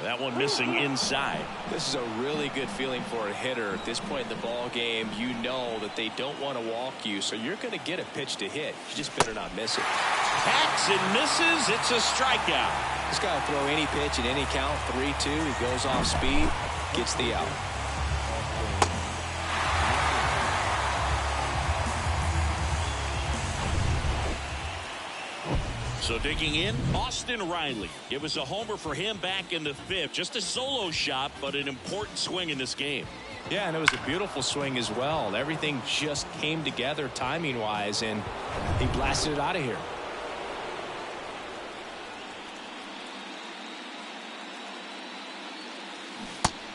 That one missing inside. This is a really good feeling for a hitter. At this point in the ball game, you know that they don't want to walk you, so you're going to get a pitch to hit. You just better not miss it. Hacks and misses. It's a strikeout. This guy will throw any pitch at any count. 3-2. He goes off speed, gets the out. So digging in, Austin Riley. It was a homer for him back in the 5th. Just a solo shot, but an important swing in this game. Yeah, and it was a beautiful swing as well. Everything just came together timing-wise, and he blasted it out of here.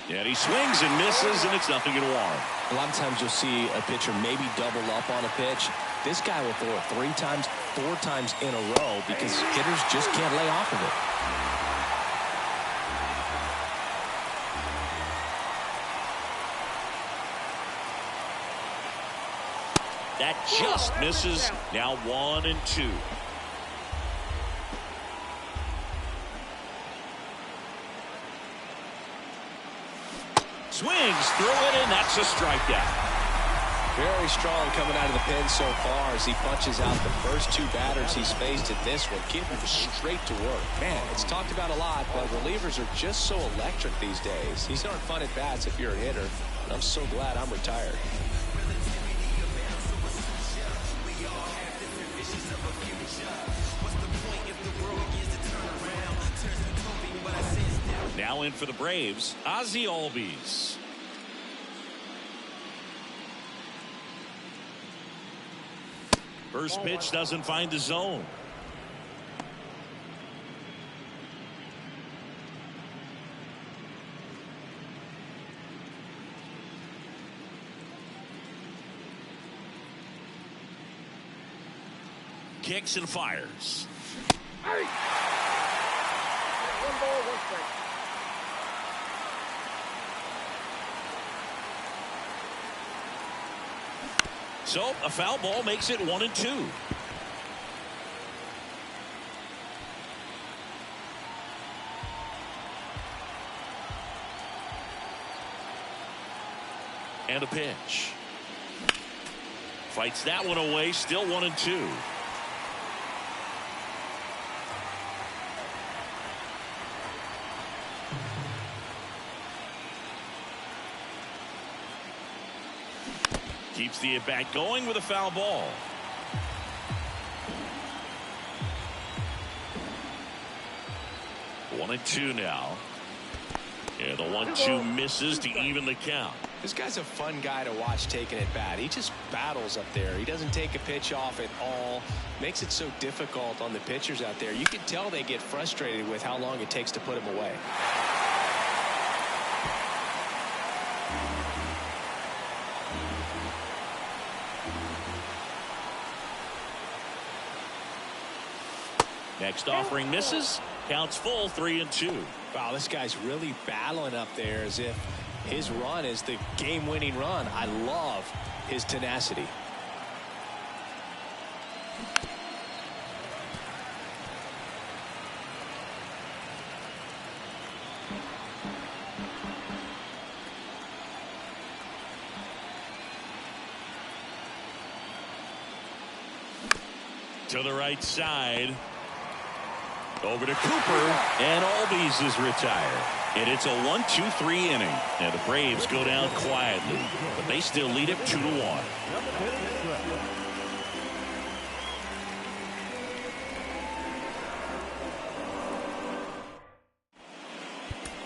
And he swings and misses, and it's nothing in one. A lot of times you'll see a pitcher maybe double up on a pitch. This guy will throw it 3 times, 4 times in a row because hitters just can't lay off of it. That just misses. Now 1-2. Swings through it, and that's a strikeout. Very strong coming out of the pen so far as he punches out the first 2 batters he's faced at this one, getting him straight to work. Man, it's talked about a lot, but relievers are just so electric these days. These aren't fun at bats if you're a hitter. And I'm so glad I'm retired. Now in for the Braves, Ozzie Albies. First pitch doesn't find the zone. Kicks and fires. Hey. 1 ball, 1 strike. So a foul ball makes it 1-2. And a pitch. Fights that one away, still 1-2. Keeps the at-bat going with a foul ball. One and two now. Yeah, the 1-2 misses to even the count. This guy's a fun guy to watch taking at bat. He just battles up there. He doesn't take a pitch off at all. Makes it so difficult on the pitchers out there. You can tell they get frustrated with how long it takes to put him away. Next offering misses. Counts full, 3-2. Wow, this guy's really battling up there as if his run is the game-winning run. I love his tenacity. To the right side. Over to Cooper, and Albies is retired. And it's a 1-2-3 inning. And the Braves go down quietly, but they still lead it 2-1.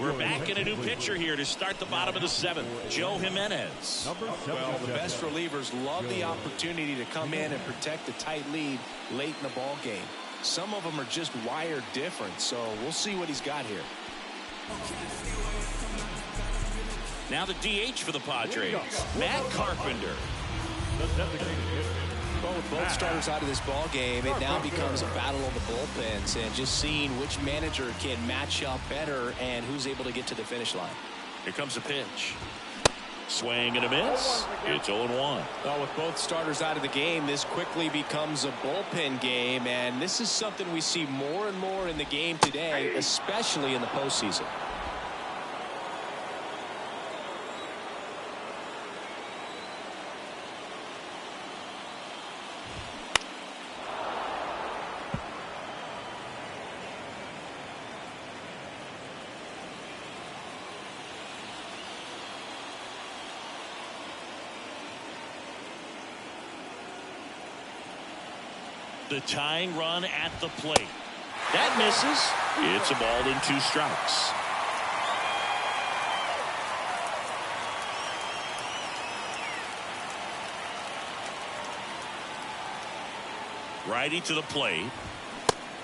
We're back in a new pitcher here to start the bottom of the 7th. Joe Jimenez. Well, the best relievers love the opportunity to come in and protect the tight lead late in the ball game. Some of them are just wired different, so we'll see what he's got here. Now the DH for the Padres, Matt Carpenter. Well, with both starters out of this ball game, it now becomes a battle of the bullpens and just seeing which manager can match up better and who's able to get to the finish line. Here comes a pitch. Swing and a miss. It's 0-1. Well, with both starters out of the game, this quickly becomes a bullpen game, and this is something we see more and more in the game today, especially in the postseason. The tying run at the plate. That misses. It's a ball and 2 strikes. Righty to the plate.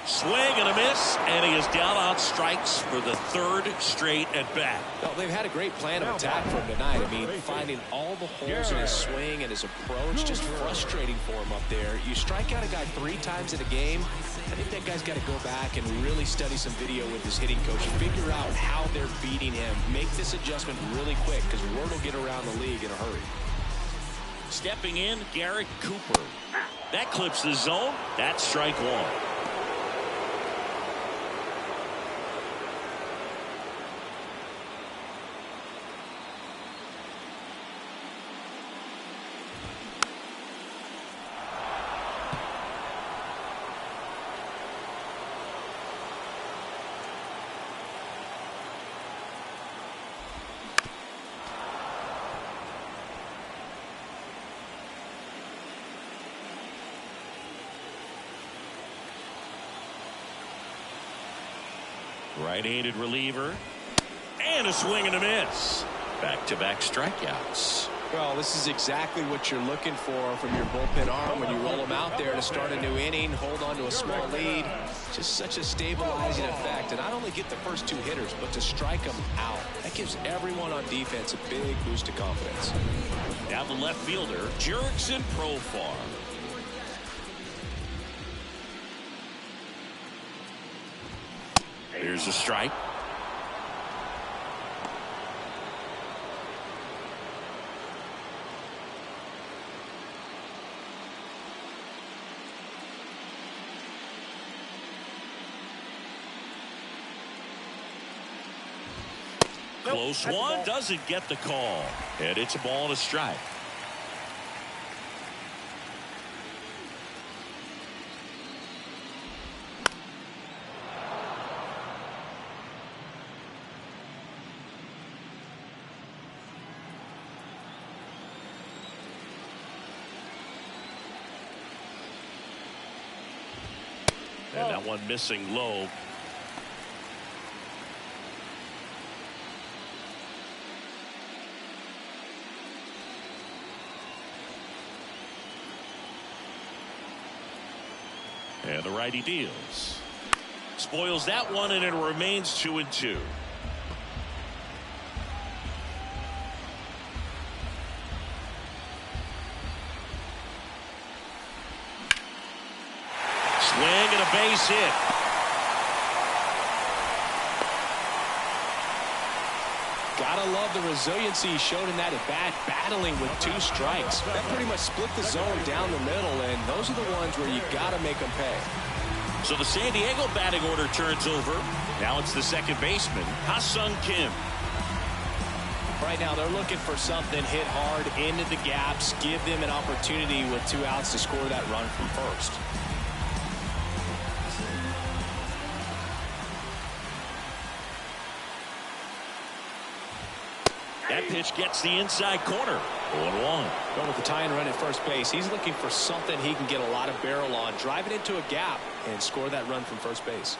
Swing and a miss, and he is down on strikes for the third straight at bat. Well, they've had a great plan of attack for him tonight. I mean, finding all the holes in his swing and his approach, just frustrating for him up there. You strike out a guy 3 times in a game, I think that guy's got to go back and really study some video with his hitting coach and figure out how they're beating him. Make this adjustment really quick because word will get around the league in a hurry. Stepping in, Garrett Cooper. That clips the zone. That's strike 1. Right-handed reliever. And a swing and a miss. Back-to-back strikeouts. Well, this is exactly what you're looking for from your bullpen arm when you roll them out there to start a new inning, hold on to a small lead. Just such a stabilizing effect. And not only get the first 2 hitters, but to strike them out. That gives everyone on defense a big boost of confidence. Now the left fielder, Jurickson Profar. Here's a strike. Close one, doesn't get the call. And it's a ball and a strike. And that one missing low. And the righty deals. Spoils that one, and it remains 2-2. Swing and a base hit. Gotta love the resiliency he showed in that at bat, battling with 2 strikes. That pretty much split the zone down the middle, and those are the ones where you gotta make them pay. So the San Diego batting order turns over. Now it's the second baseman, Ha-Sung Kim. Right now they're looking for something hit hard into the gaps, give them an opportunity with 2 outs to score that run from first. That pitch gets the inside corner. 0-1. But with the tying run at first base, he's looking for something he can get a lot of barrel on, drive it into a gap, and score that run from first base.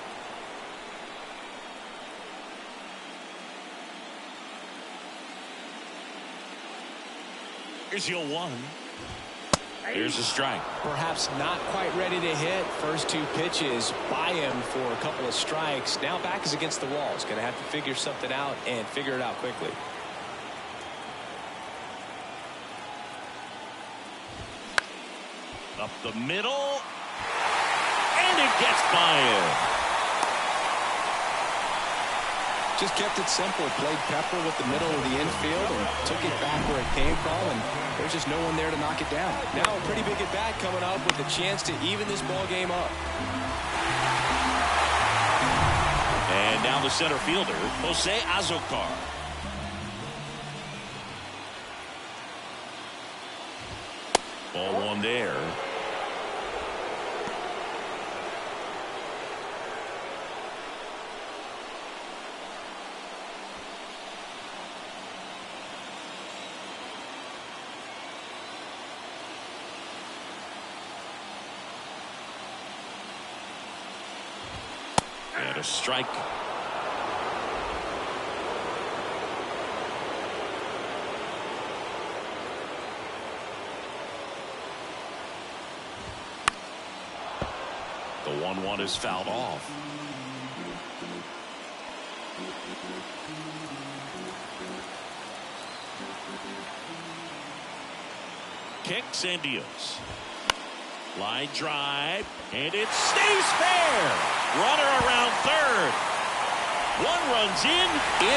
Here's 0-1. Here's a strike. Perhaps not quite ready to hit. First 2 pitches by him for a couple of strikes. Now back is against the wall. He's going to have to figure something out and figure it out quickly. Up the middle. And it gets by him. Just kept it simple. Played pepper with the middle of the infield and took it back where it came from. And there's just no one there to knock it down. Now a pretty big at bat coming up with a chance to even this ball game up. And now the center fielder, Jose Azocar. Ball 1 there. And a strike. The 1-1 is fouled off. Kicks and deals. Line drive, and it stays fair. Runner around third. One runs in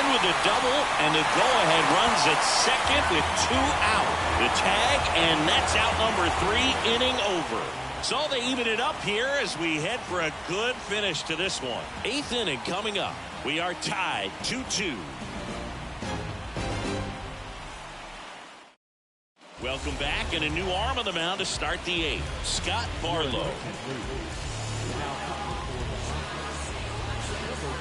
with a double, and the go-ahead runs at second with 2 out. The tag, and that's out number 3, inning over. So they even it up here as we head for a good finish to this one. 8th inning coming up. We are tied 2-2. Welcome back, and a new arm on the mound to start the 8th. Scott Barlow.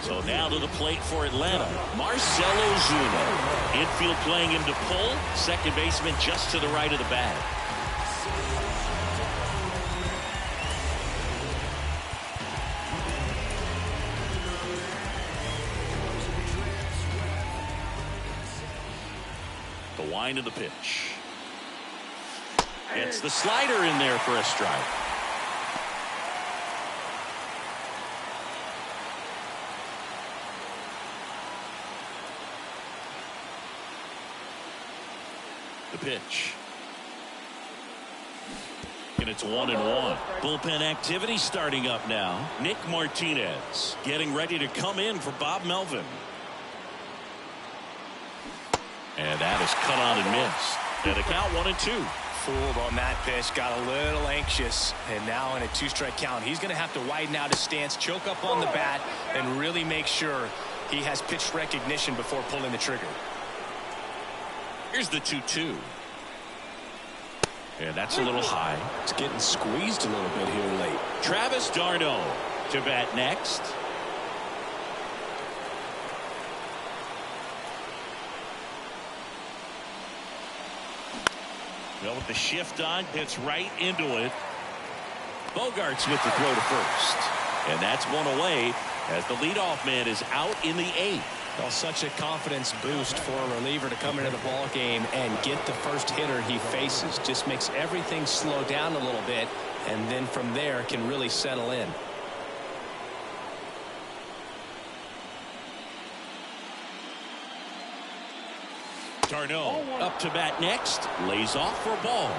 So now to the plate for Atlanta, Marcell Ozuna. Infield playing him to pull. Second baseman just to the right of the bag. The wind of the pitch. It's the slider in there for a strike. The pitch. And it's 1-1. Bullpen activity starting up now. Nick Martinez getting ready to come in for Bob Melvin. And that is cut on and missed. And the count 1-2. Fooled on that pitch, got a little anxious, and now in a 2-strike count, he's going to have to widen out his stance, choke up on the bat, and really make sure he has pitch recognition before pulling the trigger. Here's the 2-2. And that's a little high. It's getting squeezed a little bit here late. Travis d'Arnaud to bat next. Well, with the shift on, hits right into it. Bogarts with the throw to first. And that's one away as the leadoff man is out in the 8th. Well, such a confidence boost for a reliever to come into the ball game and get the first hitter he faces. Just makes everything slow down a little bit, and then from there can really settle in. d'Arnaud up to bat next. Lays off for a ball.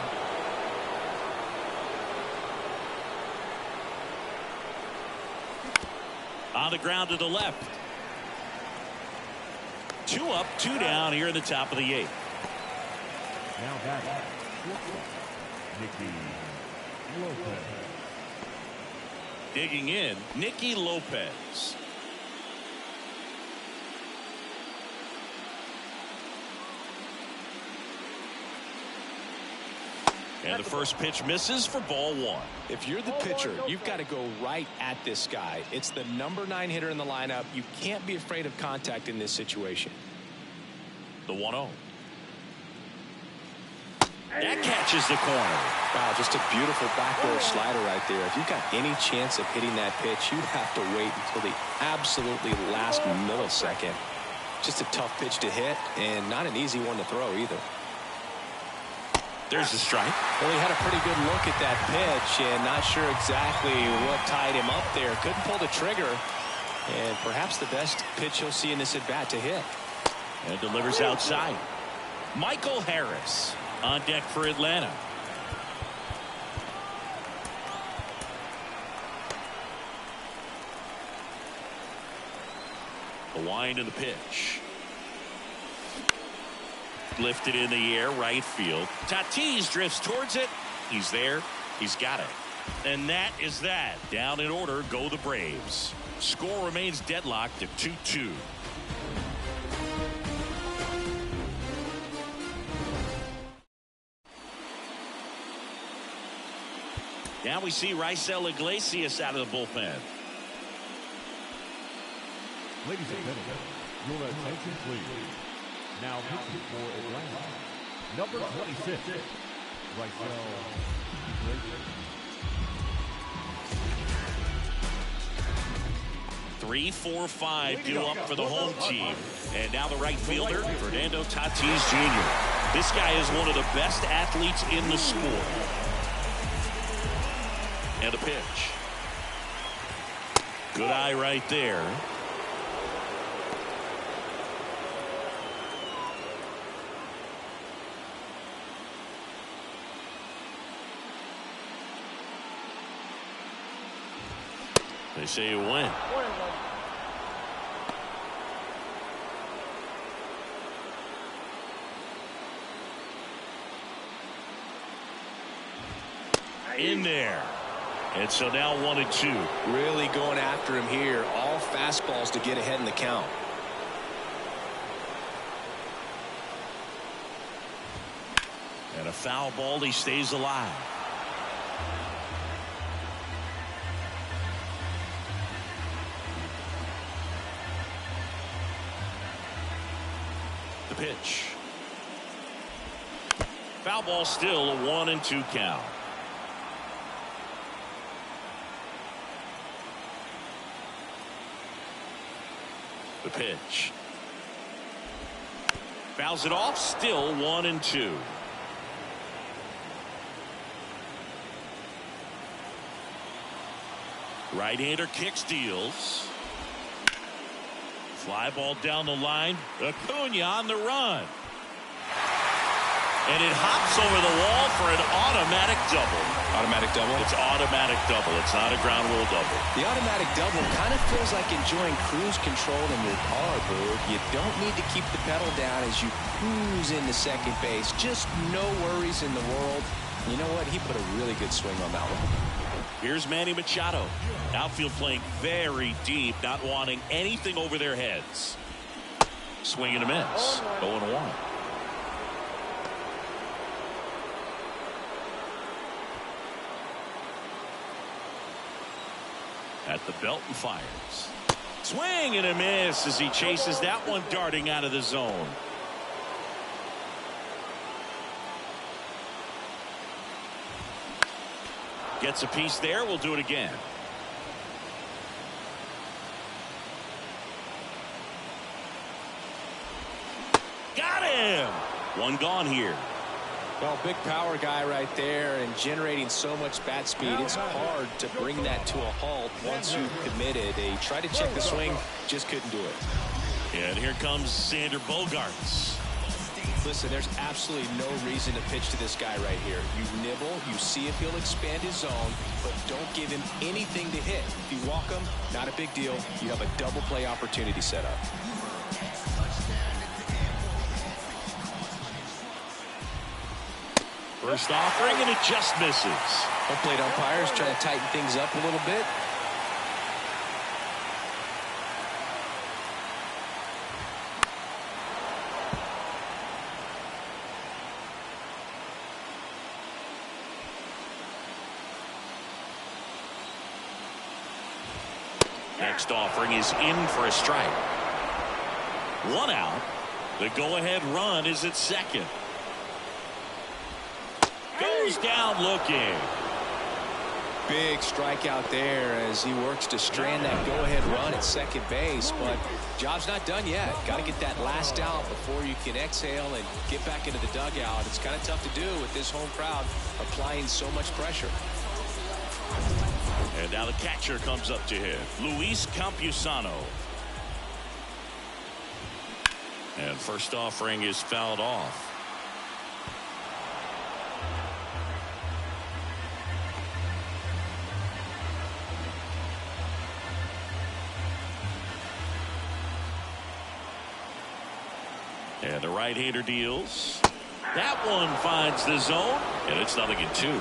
On the ground to the left. 2 up, 2 down here in the top of the 8th. Now back. Nicky Lopez. Digging in, Nicky Lopez. And the first pitch misses for ball 1. If you're the pitcher, you've got to go right at this guy. It's the number 9 hitter in the lineup. You can't be afraid of contact in this situation. The 1-0. That catches the corner. Wow, just a beautiful backdoor slider right there. If you've got any chance of hitting that pitch, you have to wait until the absolutely last millisecond. Just a tough pitch to hit, and not an easy one to throw either. There's the strike. Well, he had a pretty good look at that pitch, and not sure exactly what tied him up there. Couldn't pull the trigger, and perhaps the best pitch you'll see in this at-bat to hit. And delivers outside. Michael Harris on deck for Atlanta. The wind of the pitch. Lifted in the air, right field. Tatis drifts towards it. He's there. He's got it. And that is that. Down in order go the Braves. Score remains deadlocked at 2-2. Now we see Raisel Iglesias out of the bullpen. Ladies and gentlemen, your attention please. Now pitching for Atlanta, number 26, Raisel Iglesias. 3-4-5 due up for the home team. And now the right fielder, Fernando Tatis Jr. This guy is one of the best athletes in the sport. And a pitch. Good eye right there. They say you win. In there. And so now 1-2. Really going after him here. All fastballs to get ahead in the count. And a foul ball. He stays alive. The pitch. Foul ball, still a 1-2 count. The pitch. Fouls it off, still 1-2. Right-hander kicks, deals. Fly ball down the line. Acuna on the run. And it hops over the wall for an automatic double. Automatic double? It's automatic double. It's not a ground rule double. The automatic double kind of feels like enjoying cruise control in your car, Boo. You don't need to keep the pedal down as you cruise into second base. Just no worries in the world. You know what? He put a really good swing on that one. Here's Manny Machado. Outfield playing very deep, not wanting anything over their heads. Swing and a miss. 0-1. At the belt and fires. Swing and a miss as he chases that one darting out of the zone. Gets a piece there. We'll do it again. Got him. One gone here. Well, big power guy right there and generating so much bat speed. It's hard to bring that to a halt once you've committed. They tried to check the swing, just couldn't do it. And here comes Xander Bogaerts. Listen, there's absolutely no reason to pitch to this guy right here. You nibble, you see if he'll expand his zone, but don't give him anything to hit. If you walk him, not a big deal. You have a double play opportunity set up. First offering, and it just misses. Home plate umpires trying to tighten things up a little bit. Next offering is in for a strike. One out. The go-ahead run is at second. Goes down looking. Big strikeout there as he works to strand that go-ahead run at second base, but job's not done yet. Got to get that last out before you can exhale and get back into the dugout. It's kind of tough to do with this home crowd applying so much pressure. And now the catcher comes up to him, Luis Campusano. And first offering is fouled off. And the right-hander deals. That one finds the zone, and it's 0-2.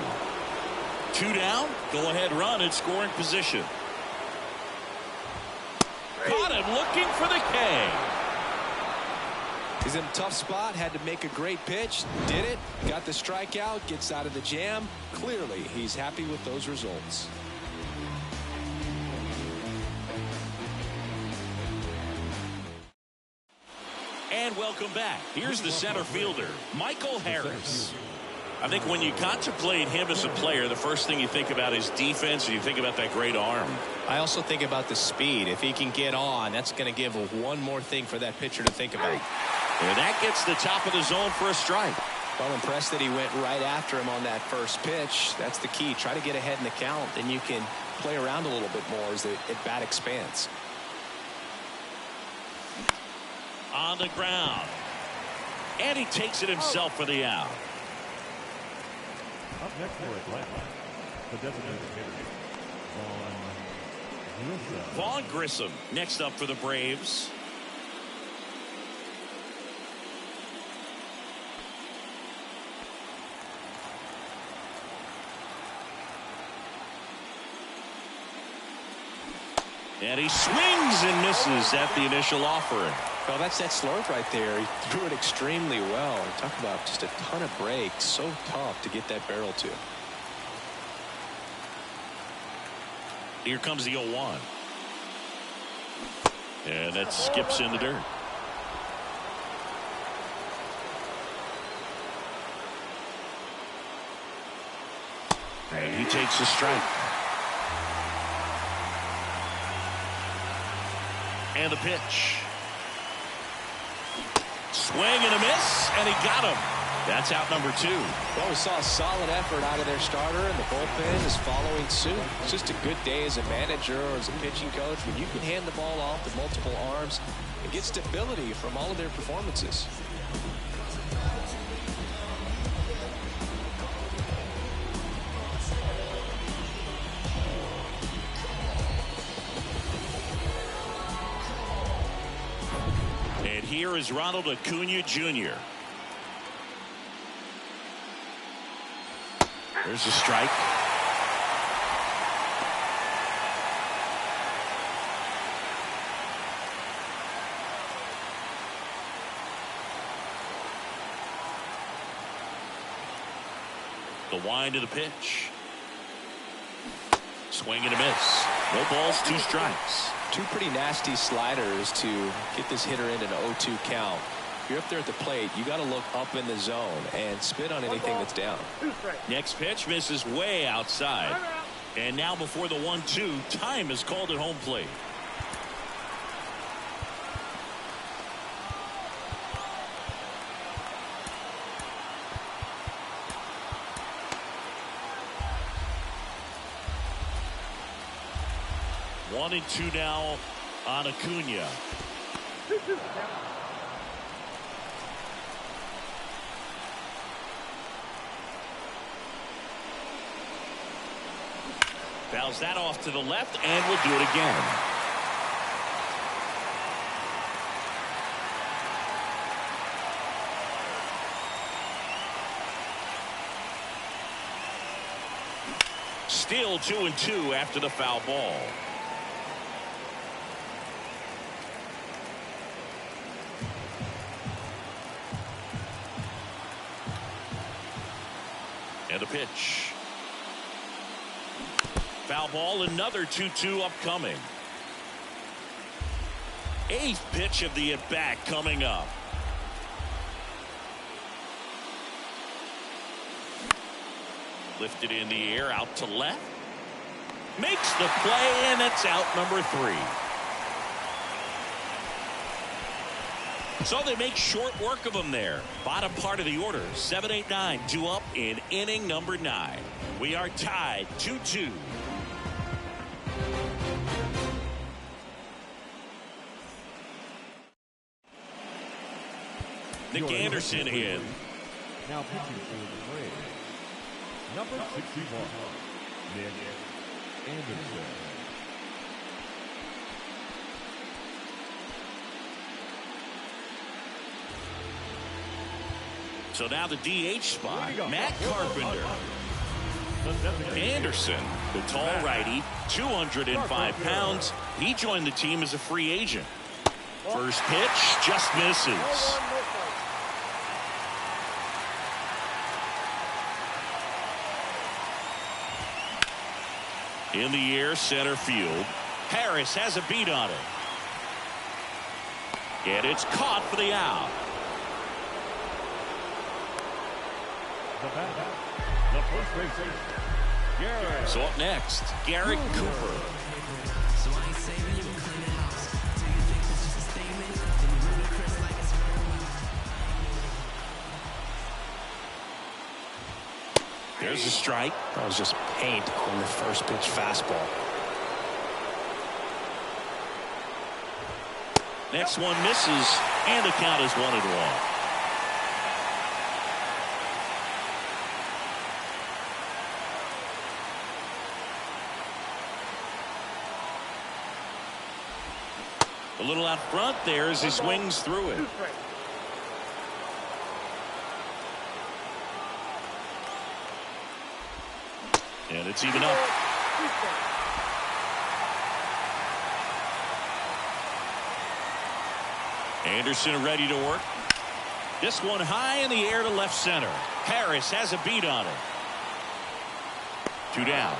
2 down, go-ahead run in scoring position. Caught him looking for the K. He's in a tough spot, had to make a great pitch, did it, got the strikeout, gets out of the jam. Clearly, he's happy with those results. And welcome back. Here's the center fielder, Michael Harris. I think when you contemplate him as a player, the first thing you think about is defense, and you think about that great arm. I also think about the speed. If he can get on, that's going to give one more thing for that pitcher to think about. And that gets the top of the zone for a strike. Well, impressed that he went right after him on that first pitch. That's the key. Try to get ahead in the count, then you can play around a little bit more as the at-bat expands. On the ground. And he takes it himself for the out. Up next for Atlanta, the designated hitter, Vaughn Grissom next up for the Braves. And he swings and misses at the initial offering. Well, that's that slurve right there. He threw it extremely well. Talk about just a ton of breaks. So tough to get that barrel to. Here comes the 0-1. And that skips in the dirt. And he takes a strike. And the pitch. Swing and a miss, and he got him. That's out number 2. Well, we saw a solid effort out of their starter, and the bullpen is following suit. It's just a good day as a manager or as a pitching coach when you can hand the ball off to multiple arms and get stability from all of their performances. And here is Ronald Acuna Jr. There's a strike. The wind of the pitch. Swing and a miss. No balls, 2 strikes. 2 pretty nasty sliders to get this hitter into an 0-2 count. If you're up there at the plate, you got to look up in the zone and spit on anything that's down. Next pitch misses way outside. And now before the 1-2, time is called at home plate. One and 2 now on Acuna. Fouls that off to the left, and we'll do it again. Still 2-2 after the foul ball. And the pitch. Foul ball, another 2-2 upcoming. 8th pitch of the at-bat coming up. Lifted in the air, out to left. Makes the play, and it's out number 3. So they make short work of him there. Bottom part of the order, 7, 8, 9, 2 up in inning number 9. We are tied 2-2. Nick Anderson in. Now pitching for the Braves, number 61, Nick Anderson. So now the DH spot, Matt Carpenter. Anderson, the tall righty, 205 pounds. He joined the team as a free agent. First pitch just misses. In the air, center field. Harris has a beat on it. And it's caught for the out. The first baseman, Garrett. So up next, Garrett Cooper. So I ain't saving you, clean the house. Do you think this is a statement? Then you really Chris like it's There's a strike. That was just paint on the first pitch fastball. Next one misses, and the count is 1-1. A little out front there as he swings through it. And it's even up. Anderson ready to work. This one high in the air to left center. Harris has a beat on it. 2 down.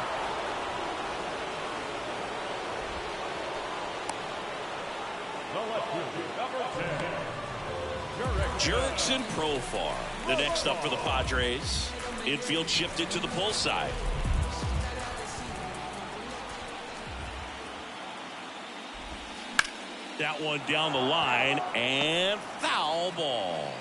Jurickson Profar, the next up for the Padres. Infield shifted to the pull side. That one down the line, and foul ball.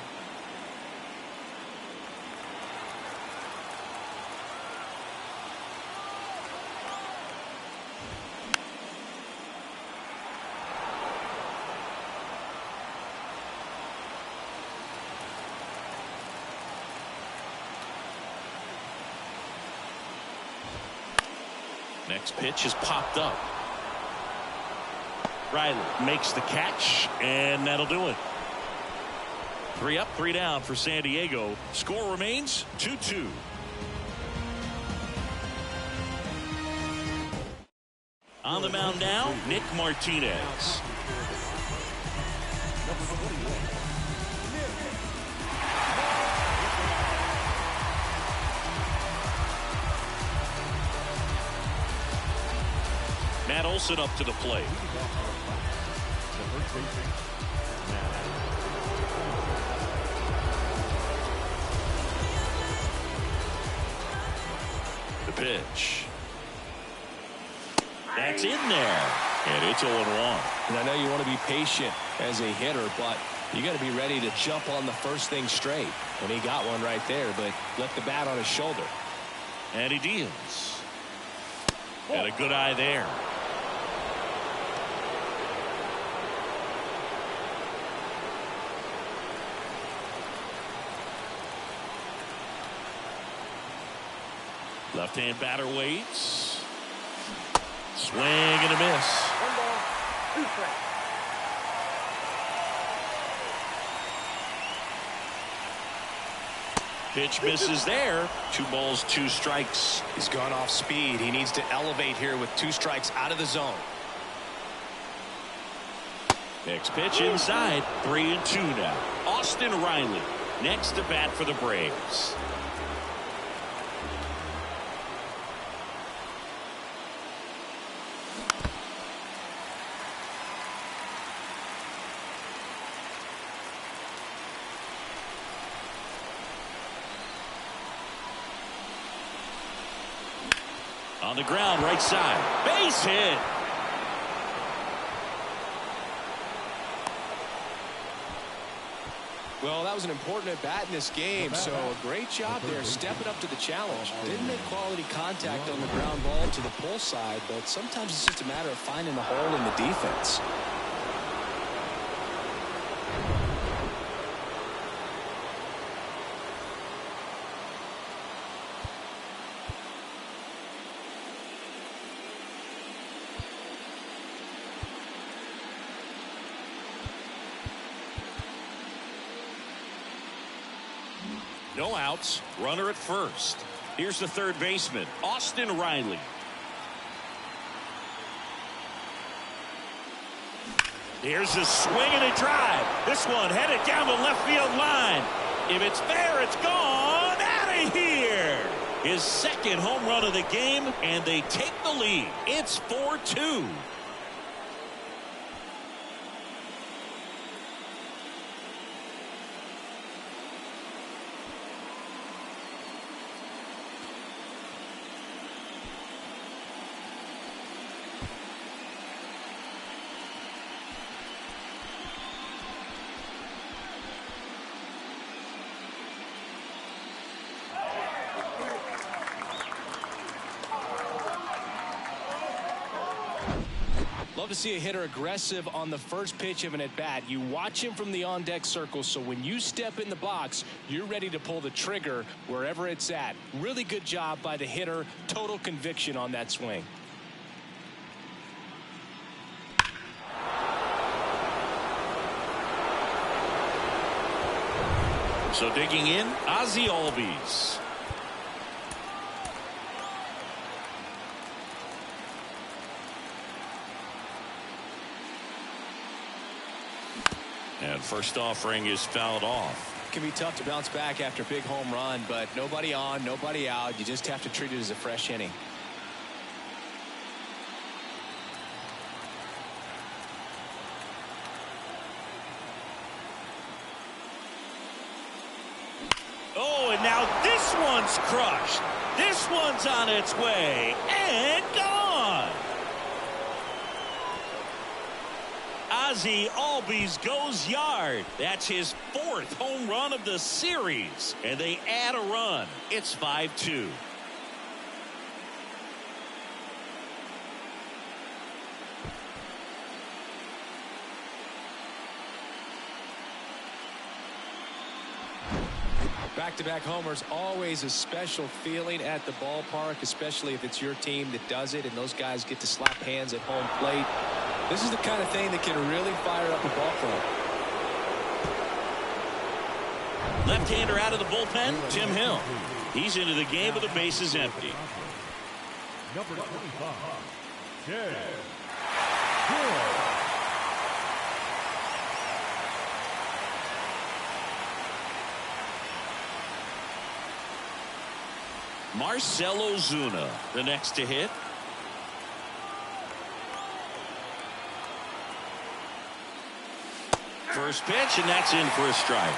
Next pitch is popped up. Riley makes the catch, and that'll do it. 3 up, 3 down for San Diego. Score remains 2-2. On the mound now, Nick Martinez. Matt Olson up to the plate. The pitch. That's in there. And it's 0-1. And I know you want to be patient as a hitter, but you got to be ready to jump on the first thing straight. And he got one right there, but left the bat on his shoulder. And he deals. Got a good eye there. Left-hand batter waits. Swing and a miss. 1 ball, 2 strikes. Pitch misses there. 2 balls, 2 strikes. He's gone off speed. He needs to elevate here with 2 strikes out of the zone. Next pitch inside. 3-2 now. Austin Riley next to bat for the Braves. On the ground, right side. Base hit. Well, that was an important at bat in this game, so a great job there stepping up to the challenge. Didn't make quality contact on the ground ball to the pull side, but sometimes it's just a matter of finding the hole in the defense. No outs. Runner at first. Here's the third baseman, Austin Riley. Here's a swing and a drive. This one headed down the left field line. If it's there, it's gone. Out of here. His second home run of the game, and they take the lead. It's 4-2. Love to see a hitter aggressive on the first pitch of an at-bat. You watch him from the on-deck circle, so when you step in the box, you're ready to pull the trigger wherever it's at. Really good job by the hitter. Total conviction on that swing. So digging in, Ozzie Albies. And first offering is fouled off. It can be tough to bounce back after a big home run, but nobody on, nobody out. You just have to treat it as a fresh inning. Oh, and now this one's crushed. This one's on its way and gone. Ozzie Albies goes yard. That's his 4th home run of the series. And they add a run. It's 5-2. Back-to-back homers, always a special feeling at the ballpark, especially if it's your team that does it and those guys get to slap hands at home plate. This is the kind of thing that can really fire up a ball club. Left-hander out of the bullpen, Tim Hill. He's into the game with the bases empty. Number 25, Jay. Marcell Ozuna, the next to hit. First pitch, and that's in for a strike.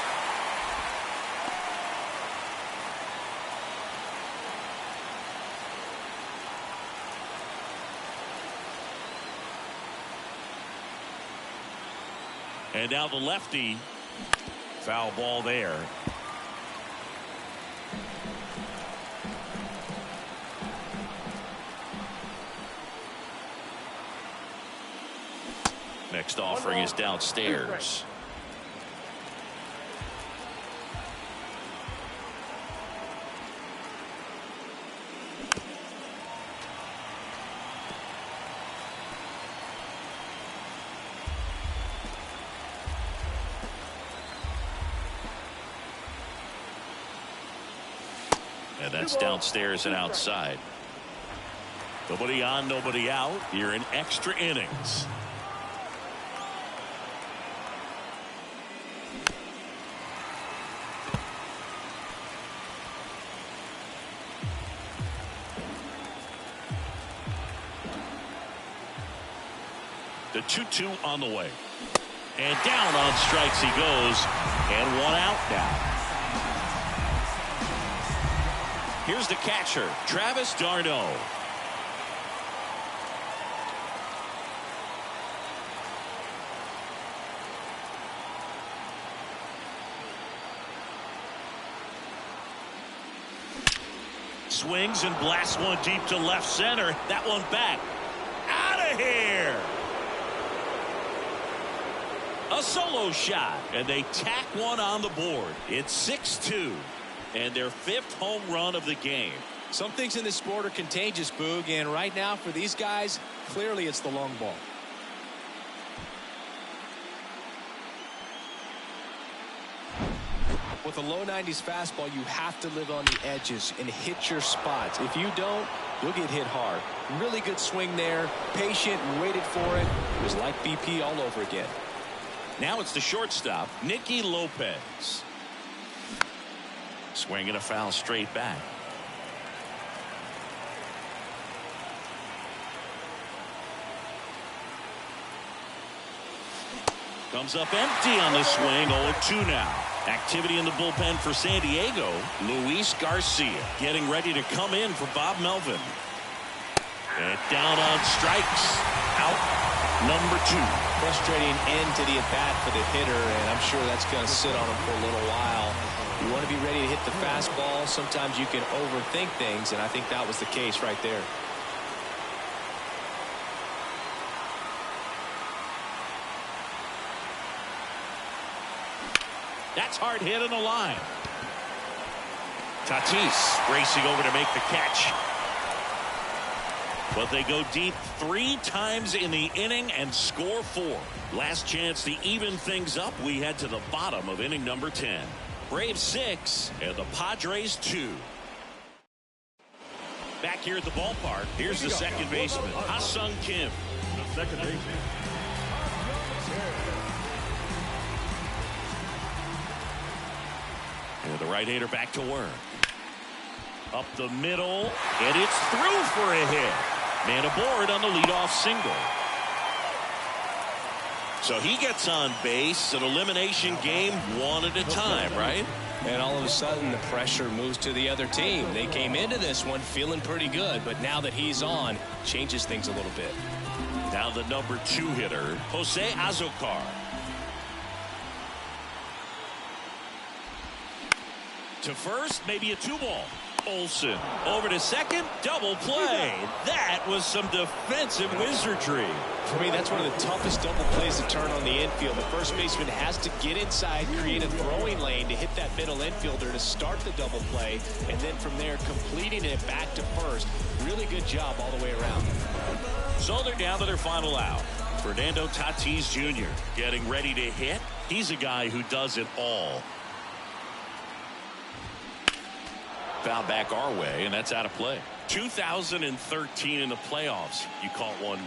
And now the lefty. Foul ball there. Next offering is downstairs. And that's downstairs and outside. Nobody on, nobody out. You're in extra innings. The 2-2 on the way. And down on strikes he goes. And one out now. Here's the catcher, Travis d'Arnaud. Swings and blasts one deep to left center. That one back. Out of here. A solo shot, and they tack one on the board. It's 6-2, and their 5th home run of the game. Some things in this sport are contagious, Boog, and right now for these guys, clearly it's the long ball. With a low 90s fastball, you have to live on the edges and hit your spots. If you don't, you'll get hit hard. Really good swing there, patient, waited for it. It was like BP all over again. Now it's the shortstop, Nicky Lopez. Swinging a foul straight back. Comes up empty on the swing. 0-2 now. Activity in the bullpen for San Diego. Luis Garcia getting ready to come in for Bob Melvin. And down on strikes. Out. Number 2. Frustrating end to the at-bat for the hitter, and I'm sure that's going to sit on him for a little while. You want to be ready to hit the fastball. Sometimes you can overthink things, and I think that was the case right there. That's hard hit on the line. Tatis racing over to make the catch. But they go deep 3 times in the inning and score 4. Last chance to even things up. We head to the bottom of inning number 10. Braves 6 and the Padres 2. Back here at the ballpark, here's the second baseman, Ha-Sung Kim. The second baseman. And the right-hander back to work. Up the middle, and it's through for a hit. Man aboard on the leadoff single. So he gets on base, an elimination game 1 at a time, right? And all of a sudden the pressure moves to the other team. They came into this one feeling pretty good, but now that he's on, changes things a little bit. Now the number 2 hitter, Jose Azocar. To first, maybe a 2-ball. Olsen over to second, double play. That was some defensive wizardry. For me, that's one of the toughest double plays to turn on the infield. The first baseman has to get inside, create a throwing lane to hit that middle infielder to start the double play, and then from there completing it back to first. Really good job all the way around. So they're down to their final out. Fernando Tatis Jr. getting ready to hit. He's a guy who does it all. Foul back our way, and that's out of play. 2013 in the playoffs. You caught one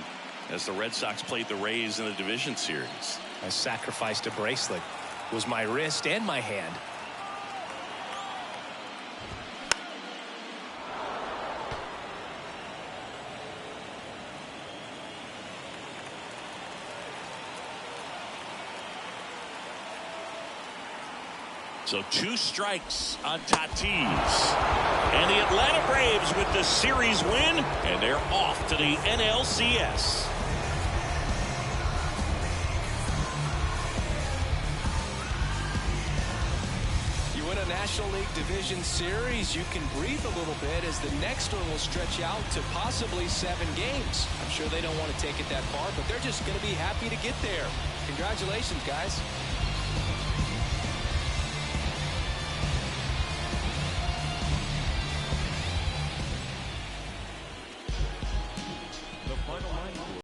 as the Red Sox played the Rays in the division series. I sacrificed a bracelet. It was my wrist and my hand. So 2 strikes on Tatis. And the Atlanta Braves with the series win, and they're off to the NLCS. You win a National League Division Series, you can breathe a little bit as the next one will stretch out to possibly 7 games. I'm sure they don't want to take it that far, but they're just going to be happy to get there. Congratulations, guys.